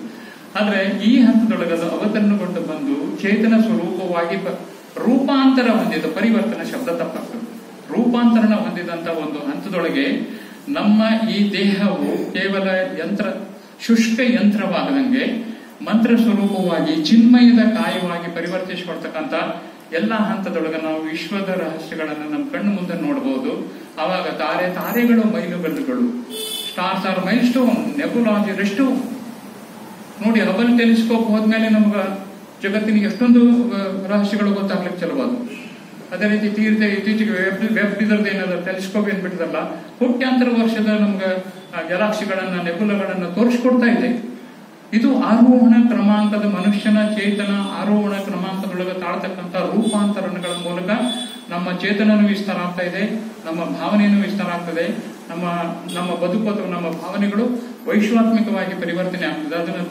ಆದ್ರೆ ಈ ಹಂತದೊಳಗದು ಅವತರಣಗೊಂಡು ಬಂದು ಚೇತನ ಸ್ವರೂಪವಾಗಿ ರೂಪಾಂತರ ಹೊಂದಿದ, ಪರಿವರ್ತನ ಶಬ್ದ ತಪ್ಪಾಗ್ತದೆ, ರೂಪಾಂತರಣ ಹೊಂದಿದಂತ ಒಂದು ಹಂತದೊಳಗೆ ನಮ್ಮ ಈ ದೇಹವು ಕೇವಲ ಶುಷ್ಕ ಯಂತ್ರವಾಗದಂಗೆ ಮಂತ್ರ ಸ್ವರೂಪವಾಗಿ ಚಿನ್ಮಯದ ಕಾಯವಾಗಿ ಪರಿವರ್ತಿಸಿಕೊಳ್ತಕ್ಕಂಥ ಎಲ್ಲಾ ಹಂತದೊಳಗೆ ನಾವು ವಿಶ್ವದ ರಹಸ್ಯಗಳನ್ನು ನಮ್ಮ ಕಣ್ಣು ಮುಂದೆ ನೋಡಬಹುದು. ಆವಾಗ ತಾರೆಗಳು ಮೈಲುಗಲ್ಲುಗಳು, ಸ್ಟಾರ್ಸ್ ಆರ್ ಮೈಲ್ ಸ್ಟೋನ್, ನೆಬುಲಾಜಿ ರೆಸ್ಟ್. ನೋಡಿ, ಹಬಲ್ ಟೆಲಿಸ್ಕೋಪ್ ಹೋದ್ಮೇಲೆ ನಮ್ಗ ಜಗತ್ತಿನಿಗೆ ಎಷ್ಟೊಂದು ರಹಸ್ಯಗಳು ಗೊತ್ತಾಗ್ಲಿಕ್ಕೆ ಚಲವಾದ. ಅದೇ ರೀತಿ ಇತ್ತೀಚೆಗೆ ವೆಬ್ ಏನದ ಟೆಲಿಸ್ಕೋಪ್ ಏನ್ ಬಿಟ್ಟಿದಲ್ಲ, ಕೋಟ್ಯಾಂತರ ವರ್ಷದ ನಮ್ಗೆ ಗ್ಯಾಲಾಕ್ಸಿಗಳನ್ನ, ನೆಬುಲಗಳನ್ನ ತೋರಿಸ್ಕೊಡ್ತಾ ಇದೆ. ಇದು ಆರೋಹಣ ಕ್ರಮಾಂಕದ ಮನುಷ್ಯನ ಚೇತನ ಆರೋಹಣ ಕ್ರಮಾಂಕದೊಳಗೆ ತಾಳ್ತಕ್ಕಂಥ ರೂಪಾಂತರಣಗಳ ಮೂಲಕ ನಮ್ಮ ಚೇತನನು ವಿಸ್ತಾರ ಆಗ್ತಾ ಇದೆ, ನಮ್ಮ ಭಾವನೆಯನ್ನು ವಿಸ್ತಾರ ಆಗ್ತದೆ, ನಮ್ಮ ಬದುಕು ಅಥವಾ ನಮ್ಮ ಭಾವನೆಗಳು ವೈಶ್ವಾತ್ಮಿಕವಾಗಿ ಪರಿವರ್ತನೆ ಆಗ್ತದೆ. ಅದನ್ನು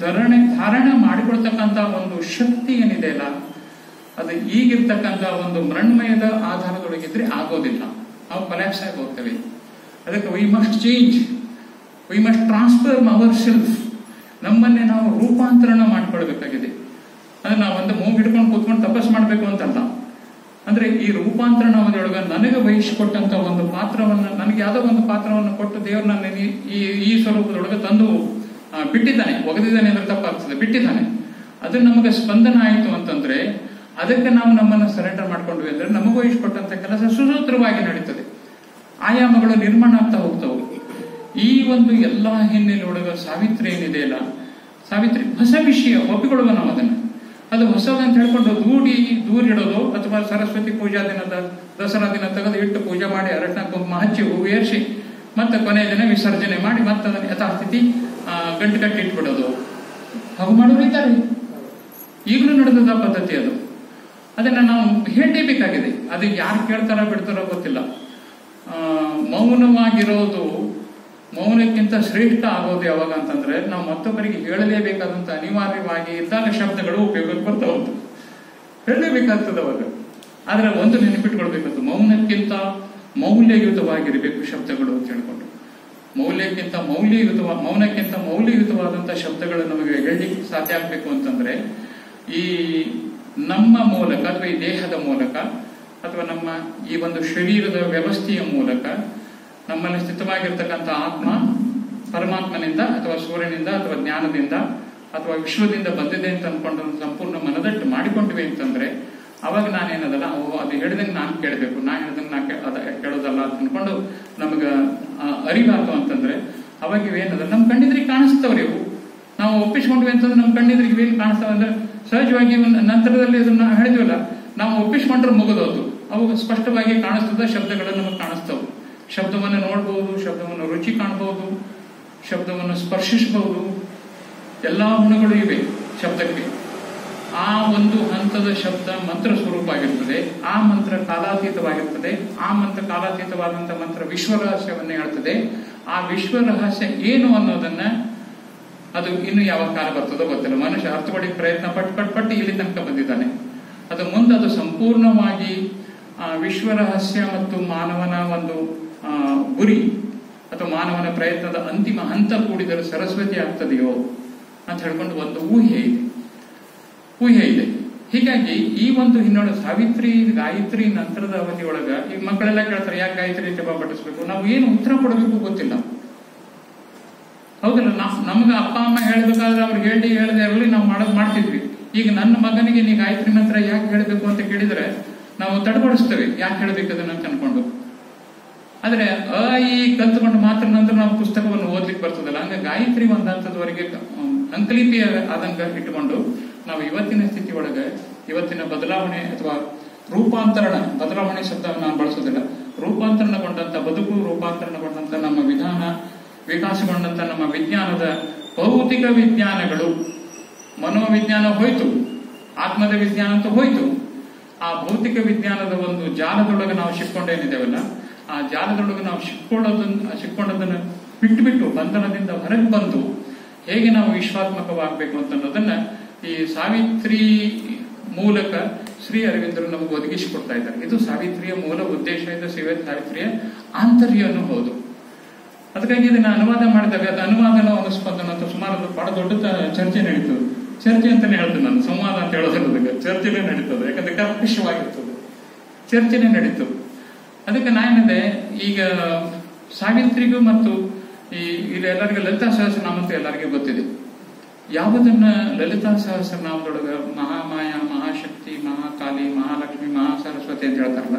ಧಾರಣೆ ಮಾಡಿಕೊಳ್ತಕ್ಕಂಥ ಒಂದು ಶಕ್ತಿ ಏನಿದೆ ಅಲ್ಲ, ಅದು ಈಗಿರ್ತಕ್ಕಂಥ ಒಂದು ಮೃಣ್ಮಯದ ಆಧಾರದೊಳಗಿದ್ರೆ ಆಗೋದಿಲ್ಲ. ನಾವು ಕೊಲ್ಯಾಪ್ಸ್ ಆಗಿ ಹೋಗ್ತೇವೆ. ಅದಕ್ಕೆ we must change, we must transform our self. ನಮ್ಮನ್ನೇ ನಾವು ರೂಪಾಂತರಣ ಮಾಡ್ಕೊಳ್ಬೇಕಾಗಿದೆ. ಅಂದ್ರೆ ನಾವು ಒಂದು ಮೂಗು ಹಿಡ್ಕೊಂಡು ಕೂತ್ಕೊಂಡು ತಪಸ್ ಮಾಡಬೇಕು ಅಂತಲ್ಲ. ಅಂದ್ರೆ ಈ ರೂಪಾಂತರಣದೊಳಗ ನನಗೆ ವಹಿಸಿಕೊಟ್ಟಂತ ಒಂದು ಪಾತ್ರವನ್ನ, ನನಗೆ ಯಾವುದೋ ಒಂದು ಪಾತ್ರವನ್ನು ಕೊಟ್ಟು ದೇವರು ನನ್ನ ಈ ಸ್ವರೂಪದೊಳಗೆ ತಂದು ಬಿಟ್ಟಿದ್ದಾನೆ. ಒಗೆದಿದ್ದಾನೆ ಅಂದ್ರೆ ತಪ್ಪಾಗ್ತದೆ, ಬಿಟ್ಟಿದ್ದಾನೆ. ಅದು ನಮಗೆ ಸ್ಪಂದನ ಆಯಿತು ಅಂತಂದ್ರೆ ಅದಕ್ಕೆ ನಾವು ನಮ್ಮನ್ನು ಸರೆಂಡರ್ ಮಾಡ್ಕೊಂಡ್ವಿ ಅಂದ್ರೆ ನಮಗೂ ವಹಿಸಿಕೊಟ್ಟಂತ ಕೆಲಸ ಸುಸೂತ್ರವಾಗಿ ನಡೀತದೆ. ಆಯಾಮಗಳು ನಿರ್ಮಾಣ ಆಗ್ತಾ ಹೋಗ್ತವೆ. ಈ ಒಂದು ಎಲ್ಲಾ ಹಿನ್ನೆಲೆಯೊಳಗ ಸಾವಿತ್ರಿ ಏನಿದೆ ಅಲ್ಲ, ಸಾವಿತ್ರಿ ಹೊಸ ವಿಷಯ ಒಪ್ಪಿಕೊಳ್ಳುವ ನಾವು ಅದನ್ನ. ಅದು ಹೊಸದಂತ ಹೇಳ್ಕೊಂಡು ದೂರಿಡೋದು ಅಥವಾ ಸರಸ್ವತಿ ಪೂಜಾ ದಿನದ ದಸರಾ ದಿನ ತೆಗೆದು ಇಟ್ಟು ಪೂಜೆ ಮಾಡಿ ಅರಶಿನ ಕುಂಕುಮ ಹಚ್ಚಿ ಹೂವು ಏರಿಸಿ ಮತ್ತೆ ಕೊನೆಯ ದಿನ ವಿಸರ್ಜನೆ ಮಾಡಿ ಮತ್ತೆ ಅದನ್ನು ಯಥಾಸ್ಥಿತಿ ಗಂಟು ಕಟ್ಟಿ ಇಟ್ಬಿಡೋದು. ಹಾಗೂ ಮಾಡೋರಿದ್ದಾರೆ, ಈಗಲೂ ನಡೆದ ಪದ್ಧತಿ ಅದು. ಅದನ್ನ ನಾವು ಹೇಳಲೇಬೇಕಾಗಿದೆ. ಅದು ಯಾರು ಕೇಳ್ತಾರೋ ಬಿಡ್ತಾರೋ ಗೊತ್ತಿಲ್ಲ. ಮೌನವಾಗಿರೋದು ಮೌನಕ್ಕಿಂತ ಶ್ರೇಷ್ಠ ಆಗೋದು ಯಾವಾಗ ಅಂತಂದ್ರೆ ನಾವು ಮತ್ತೊಬ್ಬರಿಗೆ ಹೇಳಲೇಬೇಕಾದಂತ ಅನಿವಾರ್ಯವಾಗಿ ಇದ್ದಾಗ ಶಬ್ದಗಳು ಉಪಯೋಗಕ್ಕೆ ಬರ್ತಾ ಹೋಗ್ತವೆ. ಹೇಳಲೇಬೇಕಾಗ್ತದೆ ಅವಾಗ. ಆದ್ರೆ ಒಂದು ನೆನಪಿಟ್ಕೊಳ್ಬೇಕಂತ, ಮೌನಕ್ಕಿಂತ ಮೌಲ್ಯಯುತವಾಗಿರಬೇಕು ಶಬ್ದಗಳು ಅಂತ ಹೇಳ್ಕೊಂಡು. ಮೌನಕ್ಕಿಂತ ಮೌಲ್ಯಯುತವಾದಂತಹ ಶಬ್ದಗಳು ನಮಗೆ ಹೇಳಲಿಕ್ಕೆ ಸಾಧ್ಯ ಆಗ್ಬೇಕು ಅಂತಂದ್ರೆ ಈ ನಮ್ಮ ಮೂಲಕ ಅಥವಾ ಈ ದೇಹದ ಮೂಲಕ ಅಥವಾ ನಮ್ಮ ಈ ಒಂದು ಶರೀರದ ವ್ಯವಸ್ಥೆಯ ಮೂಲಕ ನಮ್ಮಲ್ಲಿ ಸ್ಥಿತವಾಗಿರ್ತಕ್ಕಂಥ ಆತ್ಮ ಪರಮಾತ್ಮನಿಂದ ಅಥವಾ ಸೂರ್ಯನಿಂದ ಅಥವಾ ಜ್ಞಾನದಿಂದ ಅಥವಾ ವಿಶ್ವದಿಂದ ಬಂದಿದೆ ಅಂತ ಅನ್ಕೊಂಡು ಸಂಪೂರ್ಣ ಮನದಟ್ಟು ಮಾಡಿಕೊಂಡಿವೆ ಅಂತಂದ್ರೆ ಅವಾಗ ನಾನೇನದಲ್ಲ ಅದು ಹೇಳಿದಂಗೆ ನಾನು ಕೇಳಬೇಕು, ನಾ ಹೇಳಿದಂಗೆ ನಾ ಕೇಳೋದಲ್ಲ ಅಂತ ಅನ್ಕೊಂಡು ನಮಗ ಅರಿವಾತು ಅಂತಂದ್ರೆ ಅವಾಗ ಇವೇನದ ನಮ್ ಕಣ್ಣಿದ್ರಿಗೆ ಕಾಣಿಸ್ತವ್ರಿ. ಇವು ನಾವು ಒಪ್ಪಿಸ್ಕೊಂಡ್ವಿ ಅಂತಂದ್ರೆ ನಮ್ ಕಣ್ಣಿದ್ರಿಗೆ ಇವೇನು ಕಾಣಿಸ್ತಾವ ಅಂದ್ರೆ ಸಹಜವಾಗಿ ನಂತರದಲ್ಲಿ ಅದನ್ನ ಹೇಳಿದ್ವಲ್ಲ, ನಾವು ಒಪ್ಪಿಸ್ಕೊಂಡ್ರೆ ಮುಗಿದೋದು. ಅವು ಸ್ಪಷ್ಟವಾಗಿ ಕಾಣಿಸ್ತದ, ಶಬ್ದಗಳು ನಮಗೆ ಕಾಣಿಸ್ತವು. ಶಬ್ದವನ್ನು ನೋಡ್ಬೋದು, ಶಬ್ದವನ್ನು ರುಚಿ ಕಾಣಬಹುದು, ಶಬ್ದವನ್ನು ಸ್ಪರ್ಶಿಸಬಹುದು. ಎಲ್ಲಾ ಗುಣಗಳು ಇವೆ ಶಬ್ದಕ್ಕೆ. ಆ ಒಂದು ಹಂತದ ಶಬ್ದ ಮಂತ್ರ ಸ್ವರೂಪ ಆಗಿರ್ತದೆ. ಆ ಮಂತ್ರ ಕಾಲಾತೀತವಾಗಿರ್ತದೆ. ಆ ಮಂತ್ರ ಕಾಲಾತೀತವಾದಂತ ಮಂತ್ರ ವಿಶ್ವ ರಹಸ್ಯವನ್ನೇ ಹೇಳ್ತದೆ. ಆ ವಿಶ್ವ ರಹಸ್ಯ ಏನು ಅನ್ನೋದನ್ನ ಅದು ಇನ್ನು ಯಾವ ಕಾಲ ಬರ್ತದೋ ಗೊತ್ತಿಲ್ಲ. ಮನುಷ್ಯ ಅರ್ಥಪಡಿದ ಪ್ರಯತ್ನ ಪಟ್ಟು ಇಲ್ಲಿ ತನಕ ಬಂದಿದ್ದಾನೆ. ಅದು ಮುಂದೆ ಅದು ಸಂಪೂರ್ಣವಾಗಿ ವಿಶ್ವ ರಹಸ್ಯ ಮತ್ತು ಮಾನವನ ಒಂದು ಗುರಿ ಅಥವಾ ಮಾನವನ ಪ್ರಯತ್ನದ ಅಂತಿಮ ಹಂತ ಕೂಡಿದರೆ ಸರಸ್ವತಿ ಆಗ್ತದೆಯೋ ಅಂತ ಹೇಳ್ಕೊಂಡು ಒಂದು ಊಹೆ ಇದೆ. ಹೀಗಾಗಿ ಈ ಒಂದು ಹಿನ್ನೋಳ ಸಾವಿತ್ರಿ ಗಾಯತ್ರಿ ನಂತರದ ಅವಧಿಯೊಳಗ ಈಗ ಮಕ್ಕಳೆಲ್ಲ ಕೇಳ್ತಾರೆ, ಯಾಕೆ ಗಾಯತ್ರಿ ಜಪ ಪಠಿಸ್ಬೇಕು? ನಾವು ಏನು ಉತ್ತರ ಕೊಡಬೇಕು ಗೊತ್ತಿಲ್ಲ. ಹೌದಲ್ಲ, ನಮ್ಗೆ ಅಪ್ಪ ಅಮ್ಮ ಹೇಳ್ಬೇಕಾದ್ರೆ ಅವ್ರು ಹೇಳದೆ ಇರಲಿ ನಾವು ಮಾಡ್ತಿದ್ವಿ. ಈಗ ನನ್ನ ಮಗನಿಗೆ ನೀ ಗಾಯತ್ರಿ ಮಂತ್ರ ಯಾಕೆ ಹೇಳ್ಬೇಕು ಅಂತ ಕೇಳಿದ್ರೆ ನಾವು ತಡಪಡಿಸ್ತೇವೆ, ಯಾಕೆ ಹೇಳ್ಬೇಕು ಅದನ್ನ ಅಂತ ಅನ್ಕೊಂಡು. ಆದ್ರೆ ಈ ಕಲ್ತ್ಕೊಂಡು ಮಾತ್ರ ನಂತರ ನಾವು ಪುಸ್ತಕವನ್ನು ಓದ್ಲಿಕ್ಕೆ ಬರ್ತದಲ್ಲ. ಹಂಗ ಗಾಯತ್ರಿ ಒಂದ್ ಹಂತದವರೆಗೆ ಅಂಕಲಿಪಿ ಆದಂಗ ಇಟ್ಟುಕೊಂಡು ನಾವು ಇವತ್ತಿನ ಸ್ಥಿತಿ ಒಳಗೆ ಇವತ್ತಿನ ಬದಲಾವಣೆ ಅಥವಾ ಬದಲಾವಣೆ ಶಬ್ದವನ್ನು ನಾವು ಬಳಸೋದಿಲ್ಲ. ರೂಪಾಂತರಣಗೊಂಡಂತ ಬದುಕು, ರೂಪಾಂತರಣಗೊಂಡಂತ ನಮ್ಮ ವಿಧಾನ, ವಿಕಾಸಗೊಂಡಂತ ನಮ್ಮ ವಿಜ್ಞಾನದ ಭೌತಿಕ ವಿಜ್ಞಾನಗಳು, ಮನೋವಿಜ್ಞಾನ ಹೋಯ್ತು, ಆತ್ಮದ ವಿಜ್ಞಾನ ಅಂತ ಹೋಯ್ತು. ಆ ಭೌತಿಕ ವಿಜ್ಞಾನದ ಒಂದು ಜಾಲದೊಳಗೆ ನಾವು ಸಿಕ್ಕೊಂಡೇನಿದ್ದೇವಲ್ಲ, ಆ ಜಾಲದೊಳಗೆ ನಾವು ಸಿಕ್ಕೊಂಡದನ್ನ ಬಿಟ್ಟು ಬಂಧನದಿಂದ ಹೊರಗೆ ಬಂದು ಹೇಗೆ ನಾವು ವಿಶ್ವಾತ್ಮಕವಾಗಬೇಕು ಅಂತ ಅನ್ನೋದನ್ನ ಈ ಸಾವಿತ್ರಿ ಮೂಲಕ ಶ್ರೀ ಅರವಿಂದರು ನಮಗೆ ಒದಗಿಸಿಕೊಡ್ತಾ ಇದ್ದಾರೆ. ಇದು ಸಾವಿತ್ರಿಯ ಮೂಲ ಉದ್ದೇಶ, ಇದು ಸಾವಿತ್ರಿಯ ಆಂತರ್ಯನೂ ಹೌದು. ಅದಕ್ಕಾಗಿ ಇದನ್ನ ಅನುವಾದ ಮಾಡಿದಾಗ ಅದು ಅನುವಾದನ ಅನುಸ್ಪಂದನ ಅಂತ ಸುಮಾರು ಬಹಳ ದೊಡ್ಡ ಚರ್ಚೆ ನಡೀತದೆ. ಚರ್ಚೆ ಅಂತಾನೆ ಹೇಳ್ತೇನೆ ನಾನು, ಸಂವಾದ ಅಂತ ಹೇಳೋದಿಲ್ಲ, ಚರ್ಚೆನೇ ನಡೀತದೆ. ಯಾಕಂದ್ರೆ ಕರ್ಕಶವಾಗಿರ್ತದೆ, ಚರ್ಚೆನೇ ನಡೀತದೆ. ಅದಕ್ಕೆ ನಾನಿದೆ ಈಗ ಸಾವಿತ್ರಿಗೂ ಮತ್ತು ಇಲ್ಲಿ ಎಲ್ಲರಿಗೂ ಲಲಿತಾ ಸಹಸ್ರನಾಮ ಅಂತ ಎಲ್ಲರಿಗೂ ಗೊತ್ತಿದೆ. ಯಾವುದನ್ನ ಲಲಿತಾ ಸಹಸ್ರನಾಮದೊಳಗ ಮಹಾಮಾಯ, ಮಹಾಶಕ್ತಿ, ಮಹಾಕಾಳಿ, ಮಹಾಲಕ್ಷ್ಮಿ, ಮಹಾಸರಸ್ವತಿ ಅಂತ ಹೇಳ್ತಾರಲ್ಲ,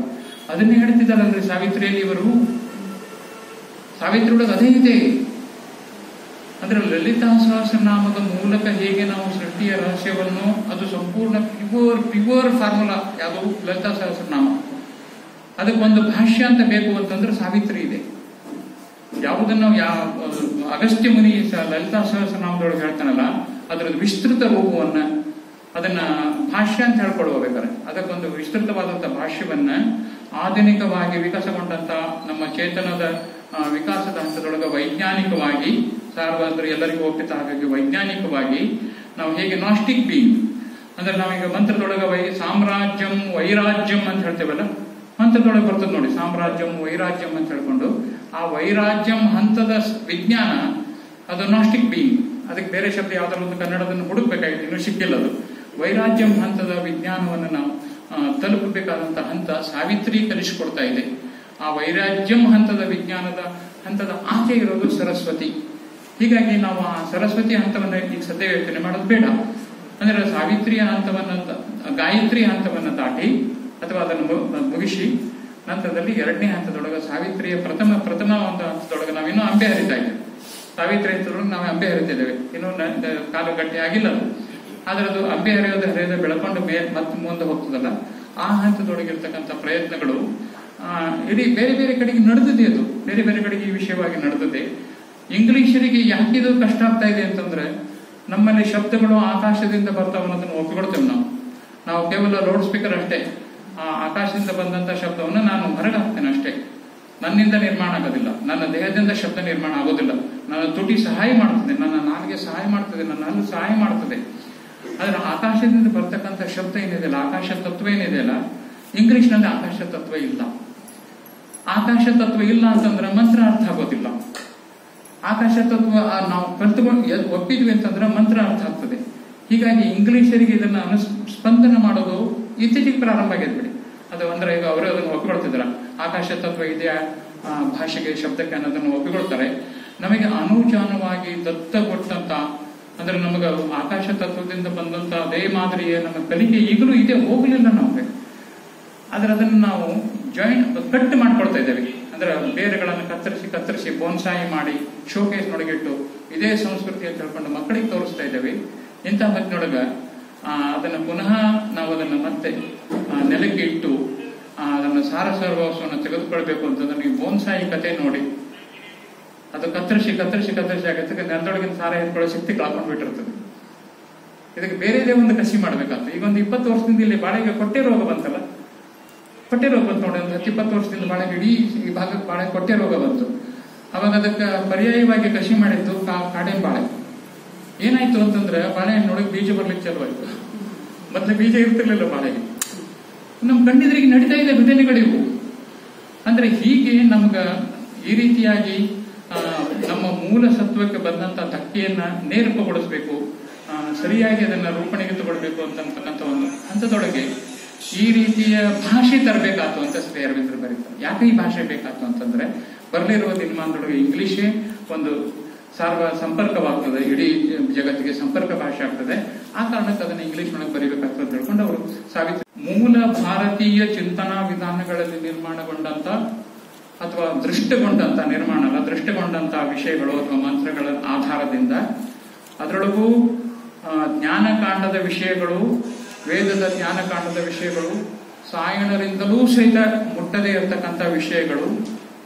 ಅದನ್ನೇ ಹೇಳ್ತಿದ್ದಾರಲ್ರಿ ಸಾವಿತ್ರಿಯಲ್ಲಿ ಇವರು. ಸಾವಿತ್ರಿಯೊಳಗೆ ಅದೇ ಇದೆ. ಅಂದ್ರೆ ಲಲಿತಾ ಸಹಸ್ರನಾಮದ ಮೂಲಕ ಹೇಗೆ ನಾವು ಸೃಷ್ಟಿಯ ರಹಸ್ಯವನ್ನು, ಅದು ಸಂಪೂರ್ಣ ಪ್ಯೂರ್ ಫಾರ್ಮುಲಾ ಯಾವುದು ಲಲಿತಾ ಸಹಸ್ರನಾಮ. ಅದಕ್ಕೊಂದು ಭಾಷ್ಯ ಅಂತ ಬೇಕು ಅಂತಂದ್ರೆ ಸಾವಿತ್ರಿ ಇದೆ. ಯಾವುದನ್ನ ಅಗಸ್ತ್ಯ ಮುನಿ ಲಲಿತಾ ಸಹಸ್ರನಾಮದೊಳಗೆ ಹೇಳ್ತಾನಲ್ಲ, ಅದರದ್ದು ವಿಸ್ತೃತ ರೂಪವನ್ನ ಅದನ್ನ ಭಾಷ್ಯ ಅಂತ ಹೇಳ್ಕೊಳ್ಬೇಕಾರೆ ಅದಕ್ಕೊಂದು ವಿಸ್ತೃತವಾದಂತಹ ಭಾಷ್ಯವನ್ನ ಆಧುನಿಕವಾಗಿ ವಿಕಾಸಗೊಂಡಂತ ನಮ್ಮ ಚೇತನದ ವಿಕಾಸದ ಹಂತದೊಳಗೆ ವೈಜ್ಞಾನಿಕವಾಗಿ ಸಾರ್ವತ್ರಿಕ ಎಲ್ಲರಿಗೂ ಒಪ್ಪಿತ ಹಾಗಾಗಿ ವೈಜ್ಞಾನಿಕವಾಗಿ ನಾವು ಹೇಗೆ ನಾಸ್ಟಿಕ್ ಬೀಯಿಂಗ್ ಅಂದ್ರೆ ನಾವೀಗ ಮಂತ್ರದೊಳಗೆ ಸಾಮ್ರಾಜ್ಯಂ ವೈರಾಜ್ಯಂ ಅಂತ ಹೇಳ್ತೇವಲ್ಲ, ಮಂತ್ರದೊಳಗೆ ಬರ್ತದೆ ನೋಡಿ, ಸಾಮ್ರಾಜ್ಯಂ ವೈರಾಜ್ಯಂ ಅಂತ ಹೇಳ್ಕೊಂಡು ಆ ವೈರಾಜ್ಯಂ ಹಂತದ ವಿಜ್ಞಾನ ಅದು ನಾಸ್ಟಿಕ್ ಬೀಯಿಂಗ್. ಅದಕ್ಕೆ ಬೇರೆ ಶಬ್ದ ಯಾವ್ದಾದ್ರು ಒಂದು ಕನ್ನಡದನ್ನು ಹುಡುಕ್ಬೇಕಾಗಿತ್ತು, ಇನ್ನೂ ಸಿಕ್ಕಿಲ್ಲ. ಅದು ವೈರಾಜ್ಯಂ ಹಂತದ ವಿಜ್ಞಾನವನ್ನು ನಾವು ತಲುಪಬೇಕಾದಂತಹ ಹಂತ ಸಾವಿತ್ರಿ ಕಲಿಸಿಕೊಡ್ತಾ ಇದೆ. ಆ ವೈರಾಜ್ಯಂ ಹಂತದ ವಿಜ್ಞಾನದ ಹಂತದ ಆಚೆ ಇರೋದು ಸರಸ್ವತಿ. ಹೀಗಾಗಿ ನಾವು ಆ ಸರಸ್ವತಿ ಹಂತವನ್ನು ಈಗ ಸದ್ಯ ಯೋಚನೆ ಮಾಡೋದು ಬೇಡ. ಅಂದ್ರೆ ಸಾವಿತ್ರಿಯ ಹಂತವನ್ನ, ಗಾಯತ್ರಿ ಹಂತವನ್ನು ದಾಟಿ ಅಥವಾ ಅದನ್ನು ಮುಗಿಸಿ ನಂತರದಲ್ಲಿ ಎರಡನೇ ಹಂತದೊಳಗೆ ಸಾವಿತ್ರಿಯ ಪ್ರಥಮ ಒಂದು ಹಂತದೊಳಗೆ ನಾವಿನ್ನೂ ಅಂಬೆ ಹರಿತಾ ಇದ್ದೇವೆ. ಸಾವಿತ್ರಿ ಹಂತದೊಳಗೆ ನಾವು ಅಂಬೆ ಹರಿತಿದ್ದೇವೆ, ಇನ್ನೂ ಕಾಲು ಗಟ್ಟಿ ಆಗಿಲ್ಲ. ಆದ್ರೆ ಅದು ಅಂಬೆ ಹರಿಯದ ಬೆಳಕೊಂಡು ಮತ್ತೆ ಮುಂದೆ ಹೋಗ್ತದಲ್ಲ, ಆ ಹಂತದೊಳಗಿರ್ತಕ್ಕಂಥ ಪ್ರಯತ್ನಗಳು ಇಡೀ ಬೇರೆ ಬೇರೆ ಕಡೆಗೆ ನಡೆದಿದೆ. ಅದು ಬೇರೆ ಬೇರೆ ಕಡೆಗೆ ಈ ವಿಷಯವಾಗಿ ನಡೆದಿದೆ. ಇಂಗ್ಲಿಷರಿಗೆ ಯಾಕಿದು ಕಷ್ಟ ಆಗ್ತಾ ಇದೆ ಅಂತಂದ್ರೆ, ನಮ್ಮಲ್ಲಿ ಶಬ್ದಗಳು ಆಕಾಶದಿಂದ ಬರ್ತಾವ ಅನ್ನೋದನ್ನು ಒಪ್ಪಿಕೊಡ್ತೇವೆ ನಾವು ಕೇವಲ ಲೌಡ್ ಸ್ಪೀಕರ್ ಅಷ್ಟೇ. ಆ ಆಕಾಶದಿಂದ ಬಂದಂತ ಶಬ್ದವನ್ನು ನಾನು ಹೊರಗೆ ಹಾಕ್ತೇನೆ ಅಷ್ಟೇ, ನನ್ನಿಂದ ನಿರ್ಮಾಣ ಆಗೋದಿಲ್ಲ, ನನ್ನ ದೇಹದಿಂದ ಶಬ್ದ ನಿರ್ಮಾಣ ಆಗೋದಿಲ್ಲ. ನನ್ನ ತುಟಿ ಸಹಾಯ ಮಾಡ್ತದೆ, ನನ್ನ ನಾಲಿಗೆ ಸಹಾಯ ಮಾಡ್ತದೆ, ನನ್ನ ಹಲ್ಲು ಸಹಾಯ ಮಾಡ್ತದೆ. ಆದ್ರೆ ಆಕಾಶದಿಂದ ಬರ್ತಕ್ಕಂಥ ಶಬ್ದ ಏನಿದೆಯಲ್ಲ, ಆಕಾಶ ತತ್ವ ಏನಿದೆಯಲ್ಲ, ಇಂಗ್ಲಿಷ್ನಲ್ಲಿ ಆಕಾಶ ತತ್ವ ಇಲ್ಲ. ಆಕಾಶ ತತ್ವ ಇಲ್ಲ ಅಂತಂದ್ರೆ ಮಂತ್ರ ಅರ್ಥ ಆಗೋದಿಲ್ಲ. ಆಕಾಶ ತತ್ವ ನಾವು ಕಲ್ತುಕೊಂಡು ಒಪ್ಪಿದ್ವಿ ಅಂತಂದ್ರೆ ಮಂತ್ರ ಅರ್ಥ ಆಗ್ತದೆ. ಹೀಗಾಗಿ ಇಂಗ್ಲಿಷರಿಗೆ ಇದನ್ನ ಸ್ಪಂದನ ಮಾಡೋದು ಇತ್ತೀಚೆಗೆ ಪ್ರಾರಂಭ ಆಗಿದೆ ಬಿಡಿ. ಅದು ಅಂದ್ರೆ ಈಗ ಅವರು ಅದನ್ನು ಒಪ್ಪಿಕೊಳ್ತಿದ್ರ, ಆಕಾಶ ತತ್ವ ಇದೆಯಾ ಭಾಷೆಗೆ ಶಬ್ದಕ್ಕೆ ಅನ್ನೋದನ್ನು ಒಪ್ಪಿಕೊಳ್ತಾರೆ. ನಮಗೆ ಅನುಜಾನವಾಗಿ ದತ್ತಗೊಟ್ಟಂತ ಅಂದ್ರೆ ನಮಗ ಆಕಾಶ ತತ್ವದಿಂದ ಬಂದಂತ ಅದೇ ಮಾದರಿಯ ನಮ್ಮ ಕಲಿಕೆ ಈಗಲೂ ಇದೆ, ಹೋಗಲಿಲ್ಲ ನಮಗೆ. ಆದ್ರೆ ಅದನ್ನು ನಾವು ಕಟ್ ಮಾಡ್ಕೊಳ್ತಾ ಇದ್ದೇವೆ. ಅಂದ್ರೆ ಬೇರೆಗಳನ್ನು ಕತ್ತರಿಸಿ ಬೋನ್ಸಾಯಿ ಮಾಡಿ ಶೋಕೇಸ್ ನೊಳಗಿಟ್ಟು ಇದೇ ಸಂಸ್ಕೃತಿ ಅಂತ ಹೇಳ್ಕೊಂಡು ಮಕ್ಕಳಿಗೆ ತೋರಿಸ್ತಾ ಇದ್ದೇವೆ. ಇಂಥ ಹೊತ್ತಿನೊಳಗ ಅದನ್ನು ಪುನಃ ನಾವು ಅದನ್ನು ಮತ್ತೆ ನೆಲಕ್ಕೆ ಇಟ್ಟು ಅದನ್ನು ಸಾರಸರ್ವಸ್ವವನ್ನು ತೆಗೆದುಕೊಳ್ಬೇಕು ಅಂತಂದ್ರೆ ನೀವು ಬೋನ್ಸಾಯಿ ಕತೆ ನೋಡಿ, ಅದು ಕತ್ತರಿಸಿ ಆಗತ್ತೆ ನೆಲದೊಳಗಿನ ಸಾರ ಎತ್ಕೊಳ್ಳೋ ಶಕ್ತಿ ಕಳ್ಕೊಂಡ್ಬಿಟ್ಟಿರ್ತದೆ. ಇದಕ್ಕೆ ಬೇರೆದೇ ಒಂದು ಕಸಿ ಮಾಡ್ಬೇಕಾಗ್ತದೆ. ಈಗ ಒಂದು 20 ವರ್ಷದಿಂದ ಇಲ್ಲಿ ಬಾಳೆಗೆ ಕೊಟ್ಟೆ ರೋಗ ಬಂತಲ್ಲ, ಕೊಟ್ಟೆ ರೋಗ ಬಂತು ನೋಡಿ. ಒಂದು 10-20 ವರ್ಷದಿಂದ ಬಾಳೆಗೆ ಇಡೀ ಈ ಭಾಗಕ್ಕೆ ಬಾಳೆ ಕೊಟ್ಟೆ ರೋಗ ಬಂತು. ಅವಾಗ ಅದಕ್ಕೆ ಪರ್ಯಾಯವಾಗಿ ಕಸಿ ಮಾಡಿದ್ದು ಕಾಡಿನ ಬಾಳೆ. ಏನಾಯ್ತು ಅಂತಂದ್ರೆ ಬಾಳೆಹಣ್ಣೊಳಗೆ ಬೀಜ ಬರ್ಲಿಕ್ಕೆ ಚಲುವಾಯ್ತು. ಮೊದಲು ಬೀಜ ಇರ್ತಿರ್ಲಿಲ್ಲ ಬಾಳೆಗೆ. ನಮ್ ಕಣ್ಣಿದ್ರಿಗೆ ನಡೀತಾ ಇದೆ ಘಟನೆಗಳಿವು. ಅಂದ್ರೆ ಹೀಗೆ ನಮ್ಗ ಈ ರೀತಿಯಾಗಿ ನಮ್ಮ ಮೂಲ ಸತ್ವಕ್ಕೆ ಬಂದಂತ ಧಕ್ಕೆಯನ್ನ ನೇರಪಗೊಳಿಸ್ಬೇಕು, ಸರಿಯಾಗಿ ಅದನ್ನ ರೂಪಣೆಗೆ ತಗೊಳ್ಬೇಕು ಅಂತಕ್ಕಂಥ ಒಂದು ಹಂತದೊಳಗೆ ಈ ರೀತಿಯ ಭಾಷೆ ತರಬೇಕಾತು ಅಂತ ಶ್ರೀ ಅರವಿಂದರು ಬರೀತಾರೆ. ಯಾಕೆ ಈ ಭಾಷೆ ಬೇಕಾಯ್ತು ಅಂತಂದ್ರೆ, ಬರಲಿರುವ ದಿನಮಾನದೊಳಗೆ ಇಂಗ್ಲಿಷೇ ಒಂದು ಸಂಪರ್ಕವಾಗ್ತದೆ, ಇಡೀ ಜಗತ್ತಿಗೆ ಸಂಪರ್ಕ ಭಾಷೆ ಆಗ್ತದೆ. ಆ ಕಾರಣಕ್ಕೆ ಅದನ್ನ ಇಂಗ್ಲಿಷ್ ಒಳಗೆ ಬರೀಬೇಕಾಗ್ತದೆ ಅಂತ ಹೇಳ್ಕೊಂಡು ಅವರು ಸಾವಿತ್ರಿ ಮೂಲ ಭಾರತೀಯ ಚಿಂತನಾ ವಿಧಾನಗಳಲ್ಲಿ ನಿರ್ಮಾಣಗೊಂಡಂತ ಅಥವಾ ದೃಷ್ಟಗೊಂಡಂತ ವಿಷಯಗಳು ಅಥವಾ ಮಂತ್ರಗಳ ಆಧಾರದಿಂದ ಅದರೊಳಗೂ ಜ್ಞಾನಕಾಂಡದ ವಿಷಯಗಳು, ವೇದದ ಜ್ಞಾನಕಾಂಡದ ವಿಷಯಗಳು, ಸಾಯಣರಿಂದಲೂ ಸಹಿತ ಮುಟ್ಟದೇ ಇರತಕ್ಕಂಥ ವಿಷಯಗಳು,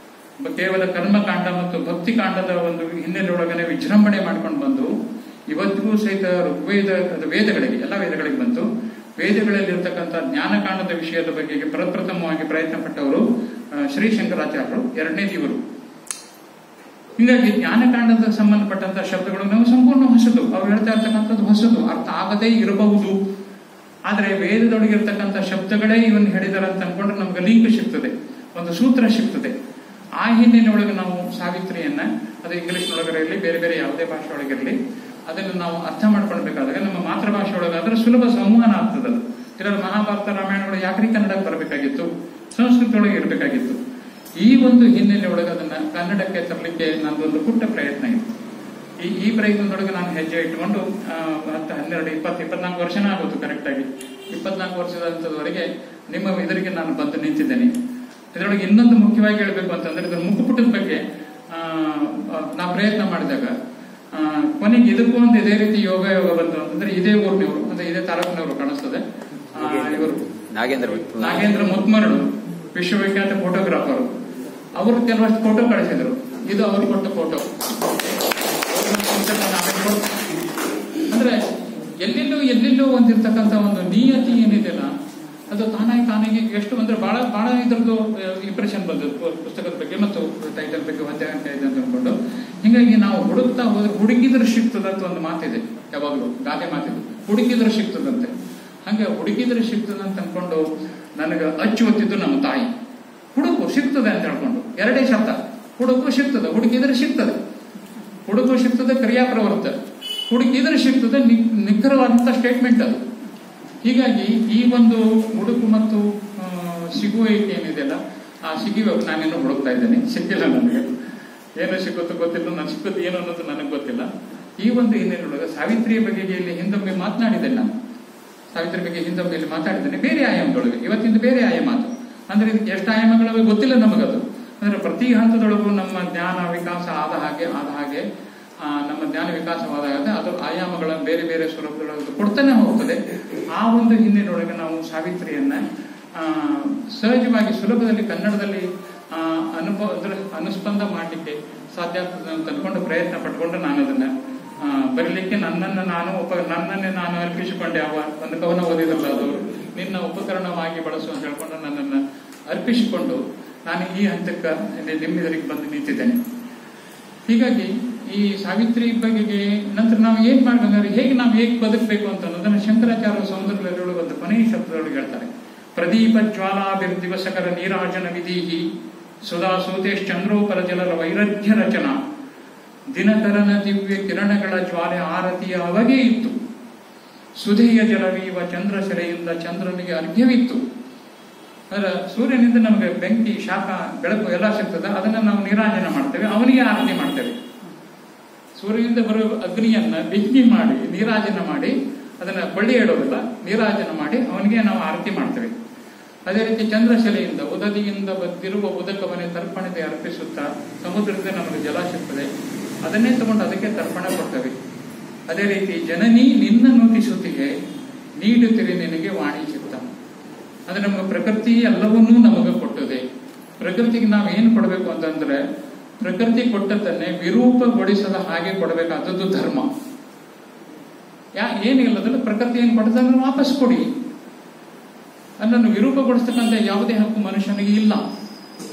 ಕೇವಲ ಕರ್ಮಕಾಂಡ ಮತ್ತು ಭಕ್ತಿ ಕಾಂಡದ ಒಂದು ಹಿನ್ನೆಲೆಯೊಳಗನೆ ವಿಜೃಂಭಣೆ ಮಾಡ್ಕೊಂಡು ಬಂದು ಇವತ್ತಿಗೂ ಸಹಿತ ವೇದಗಳಿಗೆ ಎಲ್ಲ ವೇದಗಳಿಗೆ ಬಂತು. ವೇದಗಳಲ್ಲಿ ಇರತಕ್ಕಂಥ ಜ್ಞಾನಕಾಂಡದ ವಿಷಯದ ಬಗ್ಗೆ ಪ್ರಪ್ರಥಮವಾಗಿ ಪ್ರಯತ್ನ ಪಟ್ಟವರು ಶ್ರೀ ಶಂಕರಾಚಾರ್ಯರು, ಎರಡನೇದು ಇವರು. ಹೀಗಾಗಿ ಜ್ಞಾನಕಾಂಡದ ಸಂಬಂಧಪಟ್ಟಂತಹ ಶಬ್ದಗಳು ನಾವು ಸಂಪೂರ್ಣ ಹೊಸದು, ಅವ್ರು ಹೇಳ್ತಾ ಇರ್ತಕ್ಕಂಥದ್ದು ಹೊಸದು, ಅರ್ಥ ಆಗದೇ ಇರಬಹುದು. ಆದ್ರೆ ವೇದದೊಳಗಿರ್ತಕ್ಕಂಥ ಶಬ್ದಗಳೇ ಇವನ್ ಹೇಳಿದಾರೆ ಅಂತ ಅನ್ಕೊಂಡ್ರೆ ನಮ್ಗೆ ಲಿಂಕ್ ಸಿಗ್ತದೆ, ಒಂದು ಸೂತ್ರ ಸಿಗ್ತದೆ. ಆ ಹಿನ್ನೆಲೆಯೊಳಗೆ ನಾವು ಸಾವಿತ್ರಿಯನ್ನ, ಅದು ಇಂಗ್ಲಿಷ್ನೊಳಗಿರಲಿ ಬೇರೆ ಬೇರೆ ಯಾವುದೇ ಭಾಷೆ ಒಳಗಿರಲಿ, ಅದನ್ನು ನಾವು ಅರ್ಥ ಮಾಡ್ಕೊಳ್ಬೇಕಾದಾಗ ನಮ್ಮ ಮಾತೃಭಾಷೆ ಒಳಗಾದ್ರೆ ಸುಲಭ ಸಂವಹನ ಆಗ್ತದೆ. ಅದು ಕೆಲವರು ಮಹಾಭಾರತ ರಾಮಾಯಣಗಳು ಯಾಕ್ರಿ ಕನ್ನಡಕ್ಕೆ ಬರಬೇಕಾಗಿತ್ತು, ಸಂಸ್ಕೃತ ಒಳಗೆ ಇರಬೇಕಾಗಿತ್ತು. ಈ ಒಂದು ಹಿನ್ನೆಲೆಯೊಳಗೆ ಅದನ್ನ ಕನ್ನಡಕ್ಕೆ ತರಲಿಕ್ಕೆ ನಂದೊಂದು ಪುಟ್ಟ ಪ್ರಯತ್ನ ಇತ್ತು. ಈ ಪ್ರಯತ್ನದೊಳಗೆ ನಾನು ಹೆಜ್ಜೆ ಇಟ್ಟುಕೊಂಡು 10, 12, 20, 24 ವರ್ಷನೇ ಆಗೋದು ಕರೆಕ್ಟ್ ಆಗಿ. 24 ವರ್ಷದವರೆಗೆ ನಿಮ್ಮ ಇದರಿಗೆ ನಾನು ಬಂದು ನಿಂತಿದ್ದೇನೆ. ಇದರೊಳಗೆ ಇನ್ನೊಂದು ಮುಖ್ಯವಾಗಿ ಹೇಳಬೇಕು ಅಂತಂದ್ರೆ, ಇದರ ಮುಖಪುಟದ ಬಗ್ಗೆ ನಾ ಪ್ರಯತ್ನ ಮಾಡಿದಾಗ ಕೊನೆಗೆ ಇದಕ್ಕೂ ಒಂದು ಇದೇ ರೀತಿ ಯೋಗ ಬಂತು ಅಂತಂದ್ರೆ, ಇದೇ ಊರಿನವರು ಅಂದ್ರೆ ಇದೇ ತಾಲೂಕಿನವರು ಕಾಣಿಸ್ತದೆ. ಇವರು ನಾಗೇಂದ್ರ ಮುತ್ಮರಳು, ವಿಶ್ವವಿಖ್ಯಾತ ಫೋಟೋಗ್ರಾಫರ್. ಅವರು ಕೆಲವಷ್ಟು ಫೋಟೋ ಕಳಿಸಿದ್ರು. ಇದು ಅವರು ಕೊಟ್ಟ ಫೋಟೋ. ಅಂದ್ರೆ ಎಲ್ಲೆಲ್ಲೋ ಒಂದಿರ್ತಕ್ಕಂಥ ಒಂದು ನಿಯತಿ ಏನಿದೆಯಲ್ಲ, ಅದು ತಾನಾಗಿ ಎಷ್ಟು ಅಂದ್ರೆ ಬಹಳ ಇದ್ರದ್ದು ಇಂಪ್ರೆಷನ್ ಬಂದದ್ದು ಪುಸ್ತಕದ ಬಗ್ಗೆ ಮತ್ತು ಟೈಟಲ್ ಬಗ್ಗೆ ಹೀಗಾಗಿ ನಾವು ಹುಡುಕ್ತಾ ಹೋದ್ರೆ ಹುಡುಕಿದ್ರೆ ಸಿಗ್ತದಂತ ಒಂದು ಮಾತಿದೆ, ಯಾವಾಗಲೂ ಗಾದೆ ಮಾತಿದೆ, ಹುಡುಕಿದ್ರೆ ಸಿಗ್ತದಂತೆ. ಹಂಗೆ ಹುಡುಕಿದ್ರೆ ಸಿಗ್ತದಂತ ಅನ್ಕೊಂಡು ನನಗೆ ಅಚ್ಚು ಒತ್ತಿದ್ದು ನಮ್ಮ ತಾಯಿ. ಹುಡುಕು ಸಿಗ್ತದೆ ಅಂತ ಹೇಳ್ಕೊಂಡು ಎರಡೇ ಶಬ್ದ, ಹುಡುಕು ಸಿಗ್ತದೆ, ಹುಡುಕಿದ್ರೆ ಸಿಗ್ತದೆ. ಹುಡುಕು ಸಿಗ್ತದೆ ಕ್ರಿಯಾಪ್ರವೃತ್ತ, ಹುಡುಕಿದ್ರೆ ಸಿಗ್ತದೆ ನಿಖರವಾದಂತ ಸ್ಟೇಟ್ಮೆಂಟ್ ಅದು. ಹೀಗಾಗಿ ಈ ಒಂದು ಹುಡುಕು ಮತ್ತು ಸಿಗುವಿಕೆ ಏನಿದೆಯಲ್ಲ, ಆ ಸಿಗುವ ನಾನೇನು ಹುಡುಕ್ತಾ ಇದ್ದೇನೆ, ಸಿಕ್ಕಿಲ್ಲ ನನಗೆ. ಏನು ಸಿಕ್ಕುತ್ತೋ ಗೊತ್ತಿಲ್ಲ, ನಾನು ಸಿಕ್ಕುತ್ತೆ ಏನು ಅನ್ನೋದು ನನಗೆ ಗೊತ್ತಿಲ್ಲ. ಈ ಒಂದು ಹಿನ್ನೆಲೆಯೊಳಗೆ ಸಾವಿತ್ರಿಯ ಬಗ್ಗೆ ಇಲ್ಲಿ ಹಿಂದೊಮ್ಮೆ ಮಾತನಾಡಿದ್ದೇನೆ ನಾನು. ಸಾವಿತ್ರಿ ಬಗ್ಗೆ ಹಿಂದೊಮ್ಮೆ ಇಲ್ಲಿ ಮಾತಾಡಿದ್ದೇನೆ ಬೇರೆ ಆಯಾಮದೊಳಗೆ. ಇವತ್ತಿಂದ ಬೇರೆ ಆಯಾಮ ಅದು. ಅಂದ್ರೆ ಇದಕ್ಕೆ ಎಷ್ಟು ಆಯಾಮಗಳವೆ ಗೊತ್ತಿಲ್ಲ ನಮಗದು. ಅಂದ್ರೆ ಪ್ರತಿ ಹಂತದೊಳಗೂ ನಮ್ಮ ಜ್ಞಾನ ವಿಕಾಸ ಆದ ಹಾಗೆ ನಮ್ಮ ಜ್ಞಾನ ವಿಕಾಸವಾದಾಗ ಅದು ಆಯಾಮಗಳನ್ನು ಬೇರೆ ಬೇರೆ ಸ್ವರೂಪದೊಳಗೆ ಕೊಡ್ತಾನೆ ಹೋಗ್ತದೆ. ಆ ಒಂದು ಹಿನ್ನೆಲೆಯೊಳಗೆ ನಾವು ಸಾವಿತ್ರಿಯನ್ನ ಸಹಜವಾಗಿ ಸುಲಭದಲ್ಲಿ ಕನ್ನಡದಲ್ಲಿ ಅನುಸ್ಪಂದ ಮಾಡಲಿಕ್ಕೆ ಸಾಧ್ಯ ಆಗ್ತದೆ ಅಂತ ಅನ್ಕೊಂಡು ಪ್ರಯತ್ನ ಪಟ್ಕೊಂಡು ನಾನು ಅದನ್ನ ಬರೀಲಿಕ್ಕೆ ನನ್ನನ್ನೇ ನಾನು ಅರ್ಪಿಸಿಕೊಂಡೆ. ಒಂದು ಕವನ ಓದಿದಲ್ಲ ಅದು, ನಿನ್ನ ಉಪಕರಣವಾಗಿ ಬಳಸು ಅಂತ ಹೇಳ್ಕೊಂಡು ನನ್ನನ್ನು ಅರ್ಪಿಸಿಕೊಂಡು ನಾನು ಈ ಹಂತಕ್ಕೆ ನಿಮ್ಮೆದುರಿಗೆ ಬಂದು ನಿಂತಿದ್ದೇನೆ. ಹೀಗಾಗಿ ಈ ಸಾವಿತ್ರಿ ಬಗೆಗೆ ನಂತರ ನಾವು ಏನ್ ಮಾಡ್ಬೇಕಂದ್ರೆ ಹೇಗೆ ಬದುಕಬೇಕು ಅಂತ ಅನ್ನೋದನ್ನ ಶಂಕರಾಚಾರ್ಯ ಸೌಂದರ್ಯದೊಳಗೆ ಒಂದು ಕೊನೆಯ ಶಬ್ದದೊಳಗೆ ಹೇಳ್ತಾರೆ. ಪ್ರದೀಪ ಜ್ವಾಲಾಭಿರ್ದಿವಸಕರ ನೀರಾಜನ ವಿಧೀಹಿ ಸುಧಾ ಸೂತೇಶ್ಚಂದ್ರೋಪರ ಜಲರ ವೈರಧ್ಯ ರಚನಾ ದಿನಕರನ ದಿವ್ಯ ಕಿರಣಗಳ ಜ್ವಾಲೆ ಆರತಿಯ ಅವಗೆ ಇತ್ತು. ಸುಧೆಯ ಜಲವೀವ ಚಂದ್ರ ಸೆರೆಯಿಂದ ಚಂದ್ರನಿಗೆ ಅರ್ಘ್ಯವಿತ್ತು. ಅದರ ಸೂರ್ಯನಿಂದ ನಮಗೆ ಬೆಂಕಿ, ಶಾಖ, ಬೆಳಕು ಎಲ್ಲ ಸಿಗ್ತದೆ. ಅದನ್ನ ನಾವು ನೀರಾಜನ ಮಾಡ್ತೇವೆ, ಅವನಿಗೆ ಆರತಿ ಮಾಡ್ತೇವೆ. ಸೂರ್ಯನಿಂದ ಬರುವ ಅಗ್ನಿಯನ್ನ ಬಿಗ್ನಿ ಮಾಡಿ ನೀರಾಜನ ಮಾಡಿ, ಅದನ್ನ ಬಳ್ಳಿ ಇಡೋದಿಲ್ಲ, ನೀರಾಜನ ಮಾಡಿ ಅವನಿಗೆ ನಾವು ಆರತಿ ಮಾಡ್ತೇವೆ. ಅದೇ ರೀತಿ ಚಂದ್ರಶಿಲೆಯಿಂದ ಉದದಿಯಿಂದ ಬದ್ದಿರುವ ಉದಕವನ್ನೇ ತರ್ಪಣತೆ ಅರ್ಪಿಸುತ್ತಾ ಸಮುದ್ರದಿಂದ ನಮಗೆ ಜಲ ಸಿಗ್ತದೆ, ಅದನ್ನೇ ತಗೊಂಡು ಅದಕ್ಕೆ ತರ್ಪಣ ಕೊಡ್ತೇವೆ. ಅದೇ ರೀತಿ ಜನನಿ ನಿನ್ನ ನುತಿಸುತ್ತಿಗೆ ನೀಡುತ್ತಿರಿ ನಿನಗೆ ವಾಣಿ ಚಿತ್ತ. ಅದು ನಮಗೆ ಪ್ರಕೃತಿ ಎಲ್ಲವನ್ನೂ ನಮಗೆ ಕೊಟ್ಟದೆ. ಪ್ರಕೃತಿಗೆ ನಾವು ಏನು ಕೊಡಬೇಕು ಅಂತಂದ್ರೆ ಪ್ರಕೃತಿ ಕೊಟ್ಟದ್ದನ್ನೇ ವಿರೂಪಗೊಳಿಸದ ಹಾಗೆ ಕೊಡಬೇಕಾದದ್ದು ಧರ್ಮ. ಏನಿಲ್ಲದಲ್ಲ ಪ್ರಕೃತಿ ಏನು ಕೊಟ್ಟದನ್ನು ವಾಪಸ್ ಕೊಡಿ. ಅದನ್ನು ವಿರೂಪಗೊಳಿಸ್ತಕ್ಕಂಥ ಯಾವುದೇ ಹಕ್ಕು ಮನುಷ್ಯನಿಗೆ ಇಲ್ಲ.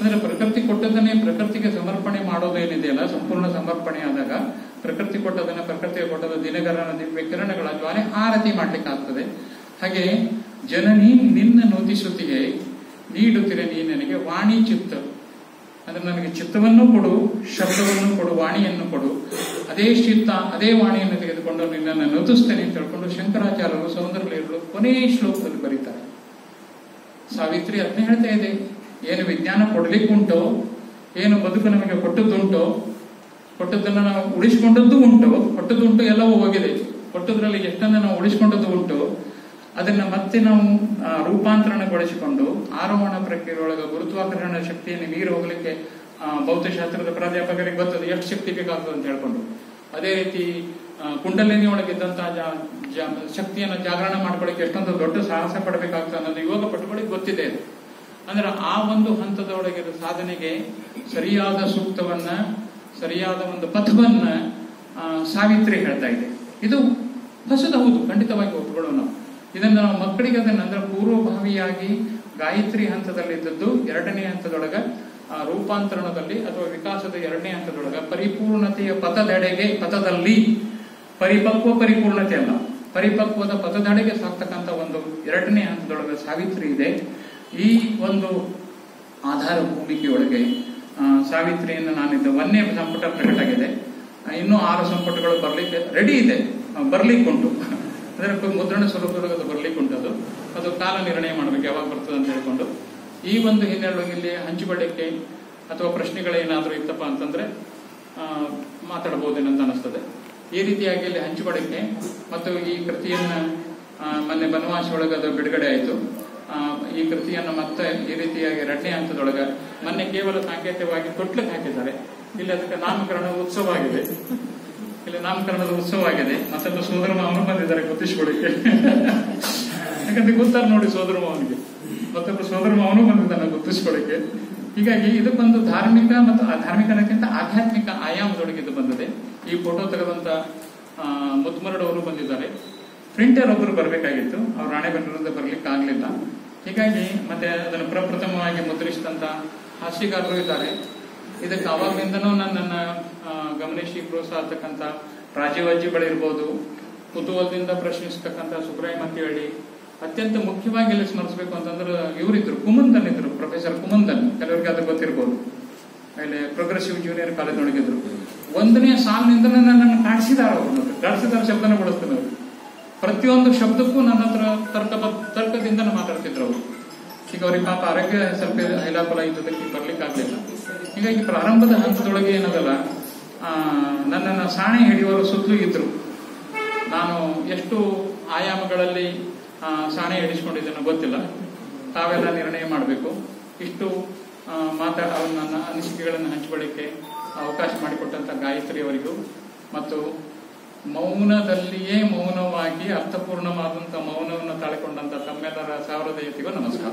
ಅಂದ್ರೆ ಪ್ರಕೃತಿ ಕೊಟ್ಟದನ್ನೇ ಪ್ರಕೃತಿಗೆ ಸಮರ್ಪಣೆ ಮಾಡೋದೇನಿದೆಯಲ್ಲ, ಸಂಪೂರ್ಣ ಸಮರ್ಪಣೆ ಆದಾಗ ಪ್ರಕೃತಿ ಕೊಟ್ಟದನ್ನ ಪ್ರಕೃತಿಗೆ ಕೊಟ್ಟದ ದಿನಕರನ ದಿವ್ಯ ಕಿರಣಗಳ ಜ್ವಾಲೆ ಆರತಿ ಮಾಡ್ಲಿಕ್ಕೆ ಆಗ್ತದೆ. ಹಾಗೆ ಜನನಿ ನಿನ್ನ ನೋದಿಸುತ್ತಿಗೆ ನೀಡುತ್ತಿರೆ ನೀ ನನಗೆ ವಾಣಿ ಚಿತ್ತ. ಅಂದ್ರೆ ನನಗೆ ಚಿತ್ತವನ್ನು ಕೊಡು, ಶಬ್ದವನ್ನು ಕೊಡು, ವಾಣಿಯನ್ನು ಕೊಡು. ಅದೇ ಚಿತ್ತ ಅದೇ ವಾಣಿಯನ್ನು ತೆಗೆದುಕೊಂಡು ನಿನ್ನನ್ನು ನುತಿಸ್ತೇನೆ ಅಂತ ಹೇಳ್ಕೊಂಡು ಶಂಕರಾಚಾರ್ಯರು ಸೌಂದರ್ಯರು ಕೊನೆಯ ಶ್ಲೋಕದಲ್ಲಿ ಬರೀತಾರೆ. ಸಾವಿತ್ರಿ ಅದನ್ನೇ ಹೇಳ್ತಾ ಇದೆ, ಏನು ವಿಜ್ಞಾನ ಕೊಡ್ಲಿಕ್ಕುಂಟೋ, ಏನು ಬದುಕು ನಮಗೆ ಕೊಟ್ಟದ್ದುಂಟೋ, ಕೊಟ್ಟದ್ದನ್ನು ನಾವು ಉಳಿಸಿಕೊಂಡದ್ದು ಉಂಟು, ಕೊಟ್ಟದ್ದುಂಟು ಎಲ್ಲವೂ ಹೋಗಿದೆ. ಕೊಟ್ಟದ್ರಲ್ಲಿ ಎಷ್ಟನ್ನ ನಾವು ಉಳಿಸಿಕೊಂಡದ್ದು ಉಂಟು, ಅದನ್ನ ಮತ್ತೆ ನಾವು ರೂಪಾಂತರಣಗೊಳಿಸಿಕೊಂಡು ಆರೋಹಣ ಪ್ರಕ್ರಿಯೆಯೊಳಗೆ ಗುರುತ್ವಾಕರ್ಷಣ ಶಕ್ತಿಯನ್ನು ಮೀರಿ ಹೋಗ್ಲಿಕ್ಕೆ ಭೌತಶಾಸ್ತ್ರದ ಪ್ರಾಧ್ಯಾಪಕರಿಗೆ ಗೊತ್ತದೆ ಎಷ್ಟು ಶಕ್ತಿ ಬೇಕಾಗ್ತದೆ ಅಂತ ಹೇಳ್ಕೊಂಡು. ಅದೇ ರೀತಿ ಕುಂಡಲಿನಿ ಒಳಗಿದ್ದಂತಹ ಶಕ್ತಿಯನ್ನು ಜಾಗರಣ ಮಾಡ್ಕೊಳ್ಳಿಕ್ಕೆ ಎಷ್ಟೊಂದು ದೊಡ್ಡ ಸಾಹಸ ಪಡಬೇಕಾಗ್ತದೆ ಅನ್ನೋದು ಯೋಗ ಪಟ್ಟುಗಳಿಗೆ ಗೊತ್ತಿದೆ. ಅಂದ್ರೆ ಆ ಒಂದು ಹಂತದೊಳಗೆ ಸಾಧನೆಗೆ ಸರಿಯಾದ ಸೂಕ್ತವನ್ನ, ಸರಿಯಾದ ಒಂದು ಪಥವನ್ನ ಸಾವಿತ್ರಿ ಹೇಳ್ತಾ ಇದೆ. ಇದು ಹೊಸದು, ಹೌದು, ಖಂಡಿತವಾಗಿ ಒಪ್ಕೊಳ್ಳೋಣ. ಇದನ್ನು ನಾವು ಮಕ್ಕಳಿಗೆ ಅಂದ್ರೆ ಪೂರ್ವಭಾವಿಯಾಗಿ ಗಾಯತ್ರಿ ಹಂತದಲ್ಲಿದ್ದದ್ದು ಎರಡನೇ ಹಂತದೊಳಗ ರೂಪಾಂತರಣದಲ್ಲಿ ಅಥವಾ ವಿಕಾಸದ ಎರಡನೇ ಹಂತದೊಳಗ ಪರಿಪೂರ್ಣತೆಯ ಪಥದಲ್ಲಿ ಪರಿಪೂರ್ಣತೆ ಅಲ್ಲ, ಪರಿಪಕ್ವದ ಪಥದೆಡೆಗೆ ಸಾಕ್ತಕ್ಕಂಥ ಒಂದು ಎರಡನೇ ಹಂತದೊಳಗೆ ಸಾವಿತ್ರಿ ಇದೆ. ಈ ಒಂದು ಆಧಾರ ಭೂಮಿಕೆಯೊಳಗೆ ಸಾವಿತ್ರಿಯನ್ನು ನಾನಿದ್ದ 1ನೇ ಸಂಪುಟ ಪ್ರಕಟ ಆಗಿದೆ. ಇನ್ನೂ 6 ಸಂಪುಟಗಳು ಬರ್ಲಿಕ್ಕೆ ರೆಡಿ ಇದೆ, ಬರ್ಲಿಕ್ಕುಂಟು. ಅದರ ಮುದ್ರಣ ಸ್ವರೂಪದೊಳಗೆ ಅದು ಬರ್ಲಿಕ್ಕುಂಟು. ಅದು ಕಾಲ ನಿರ್ಣಯ ಮಾಡ್ಬೇಕು ಯಾವಾಗ ಬರ್ತದೆ ಅಂತ ಹೇಳ್ಕೊಂಡು. ಈ ಒಂದು ಹಿನ್ನೆಲೆಯೊಳಗೆ ಇಲ್ಲಿ ಹಂಚಿಕೊಳ್ಳಿಕ್ಕೆ ಅಥವಾ ಪ್ರಶ್ನೆಗಳೇನಾದ್ರೂ ಇತ್ತಪ್ಪ ಅಂತಂದ್ರೆ ಮಾತಾಡಬಹುದೇನಂತ ಅನಿಸ್ತದೆ. ಈ ರೀತಿಯಾಗಿ ಇಲ್ಲಿ ಹಂಚಿಕೊಳ್ಳಿಕ್ಕೆ ಮತ್ತು ಈ ಕೃತಿಯನ್ನ ಮೊನ್ನೆ ಬನವಾಸಿ ಒಳಗೆ ಅದು ಬಿಡುಗಡೆ ಆಯಿತು. ಈ ಕೃತಿಯನ್ನು ಮತ್ತೆ ಈ ರೀತಿಯಾಗಿ 2ನೇ ಹಂತದೊಳಗೆ ಮೊನ್ನೆ ಕೇವಲ ಸಾಂಕೇತಿಕವಾಗಿ ತೊಟ್ಲಿಕ್ಕೆ ಹಾಕಿದ್ದಾರೆ. ಇಲ್ಲಿ ಅದಕ್ಕೆ ನಾಮಕರಣದ ಉತ್ಸವ ಆಗಿದೆ. ಮತ್ತೊಂದು ಸೋದರ ಮಾವನು ಬಂದಿದ್ದಾರೆ ಗುರುತಿಸಿಕೊಳ್ಳಿಕ್ಕೆ. ಯಾಕಂದ್ರೆ ಗೊತ್ತಾರ ನೋಡಿ ಸೋದರ ಮಾವನಿಗೆ, ಮತ್ತೊಬ್ಬ ಸೋದರ ಮಾವನು ಬಂದಿದ್ದಾನೆ ಗುರುತಿಸಿಕೊಳ್ಳಿಕ್ಕೆ. ಹೀಗಾಗಿ ಇದಕ್ಕೊಂದು ಧಾರ್ಮಿಕ ಮತ್ತು ಧಾರ್ಮಿಕನಕ್ಕಿಂತ ಆಧ್ಯಾತ್ಮಿಕ ಆಯಾಮದೊಳಗೆ ಇದು ಬಂದಿದೆ. ಈ ಫೋಟೋ ತೆಗೆದಂತ ಮುತ್ಮರಡ್ ಅವರು ಬಂದಿದ್ದಾರೆ. ಪ್ರಿಂಟರ್ ಒಬ್ಬರು ಬರಬೇಕಾಗಿತ್ತು, ಅವ್ರು ರಾಣೆಬೆನ್ನೂರಿಂದ ಬರ್ಲಿಕ್ಕೆ ಆಗ್ಲಿಲ್ಲ. ಹೀಗಾಗಿ ಮತ್ತೆ ಅದನ್ನು ಪ್ರಪ್ರಥಮವಾಗಿ ಮುದ್ರಿಸಿದಂತ ಹಾಸ್ಯಗಾರರು ಇದ್ದಾರೆ. ಇದಕ್ಕೆ ಅವಾಗ್ಲಿಂದನೂ ನನ್ನ ಗಮನಿಸಿ ಪ್ರೋತ್ಸಾಹತಕ್ಕಂಥ ರಾಜೀವ್ ಅಜ್ಜಿಗಳಿರ್ಬೋದು, ಕುತೂಹಲದಿಂದ ಪ್ರಶ್ನಿಸ್ತಕ್ಕಂಥ ಸುಬ್ರಾಯ ಮಂತಿಹಳ್ಳಿ, ಅತ್ಯಂತ ಮುಖ್ಯವಾಗಿ ಇಲ್ಲಿ ಸ್ಮರಿಸಬೇಕು ಅಂತಂದ್ರೆ ಇವರಿದ್ರು, ಕುಮಂದನ್ ಇದ್ರು, ಪ್ರೊಫೆಸರ್ ಕುಮಂದನ್, ಕೆಲವರಿಗೆ ಅದು ಗೊತ್ತಿರ್ಬೋದು. ಅಲ್ಲಿ ಪ್ರೋಗ್ರೆಸಿವ್ ಜೂನಿಯರ್ ಕಾಲೇಜ್ ಒಳಗಿದ್ರು. 1ನೇ ಸಾಲಿನಿಂದ ನನ್ನನ್ನು ಕಾಡಿಸಿದಾರ, ಅವರು ಕಾಡಿಸಿದಾರ ಶಬ್ದನ ಬಳಸ್ತಾರೆ ಅವರು. ಪ್ರತಿಯೊಂದು ಶಬ್ದಕ್ಕೂ ನನ್ನ ಹತ್ರ ತರ್ಕದಿಂದ ಮಾತಾಡ್ತಿದ್ರು ಅವರು. ಈಗ ಅವ್ರಿಗೆ ಪಾಪ ಆರೋಗ್ಯ ಸ್ವಲ್ಪ ಹೈಲಾಪಲ ಇದ್ದದಕ್ಕೆ ಬರ್ಲಿಕ್ಕಾಗ್ಲಿಲ್ಲ. ಹೀಗಾಗಿ ಪ್ರಾರಂಭದ ಹಂತದೊಳಗೆ ಏನದಲ್ಲ, ನನ್ನನ್ನು ಸಾಣೆ ಹಿಡಿಯುವವರು ಸುತ್ತಲೂ ಇದ್ರು. ನಾನು ಎಷ್ಟು ಆಯಾಮಗಳಲ್ಲಿ ಸಾಣೆ ಹಿಡಿಸ್ಕೊಂಡಿದ್ದೇನೋ ಗೊತ್ತಿಲ್ಲ, ತಾವೆಲ್ಲ ನಿರ್ಣಯ ಮಾಡಬೇಕು. ಇಷ್ಟು ನನ್ನ ಅನಿಸಿಕೆಗಳನ್ನು ಹಂಚಿಕೊಳ್ಳಿಕ್ಕೆ ಅವಕಾಶ ಮಾಡಿಕೊಟ್ಟಂತ ಗಾಯತ್ರಿಯವರಿಗೂ ಮತ್ತು ಮೌನದಲ್ಲಿಯೇ ಮೌನವಾಗಿ ಅರ್ಥಪೂರ್ಣವಾದಂಥ ಮೌನವನ್ನು ತಾಳಿಕೊಂಡಂತ ತಮ್ಮೆಲ್ಲರ ಸಹೃದಯತೆಗೂ ನಮಸ್ಕಾರ.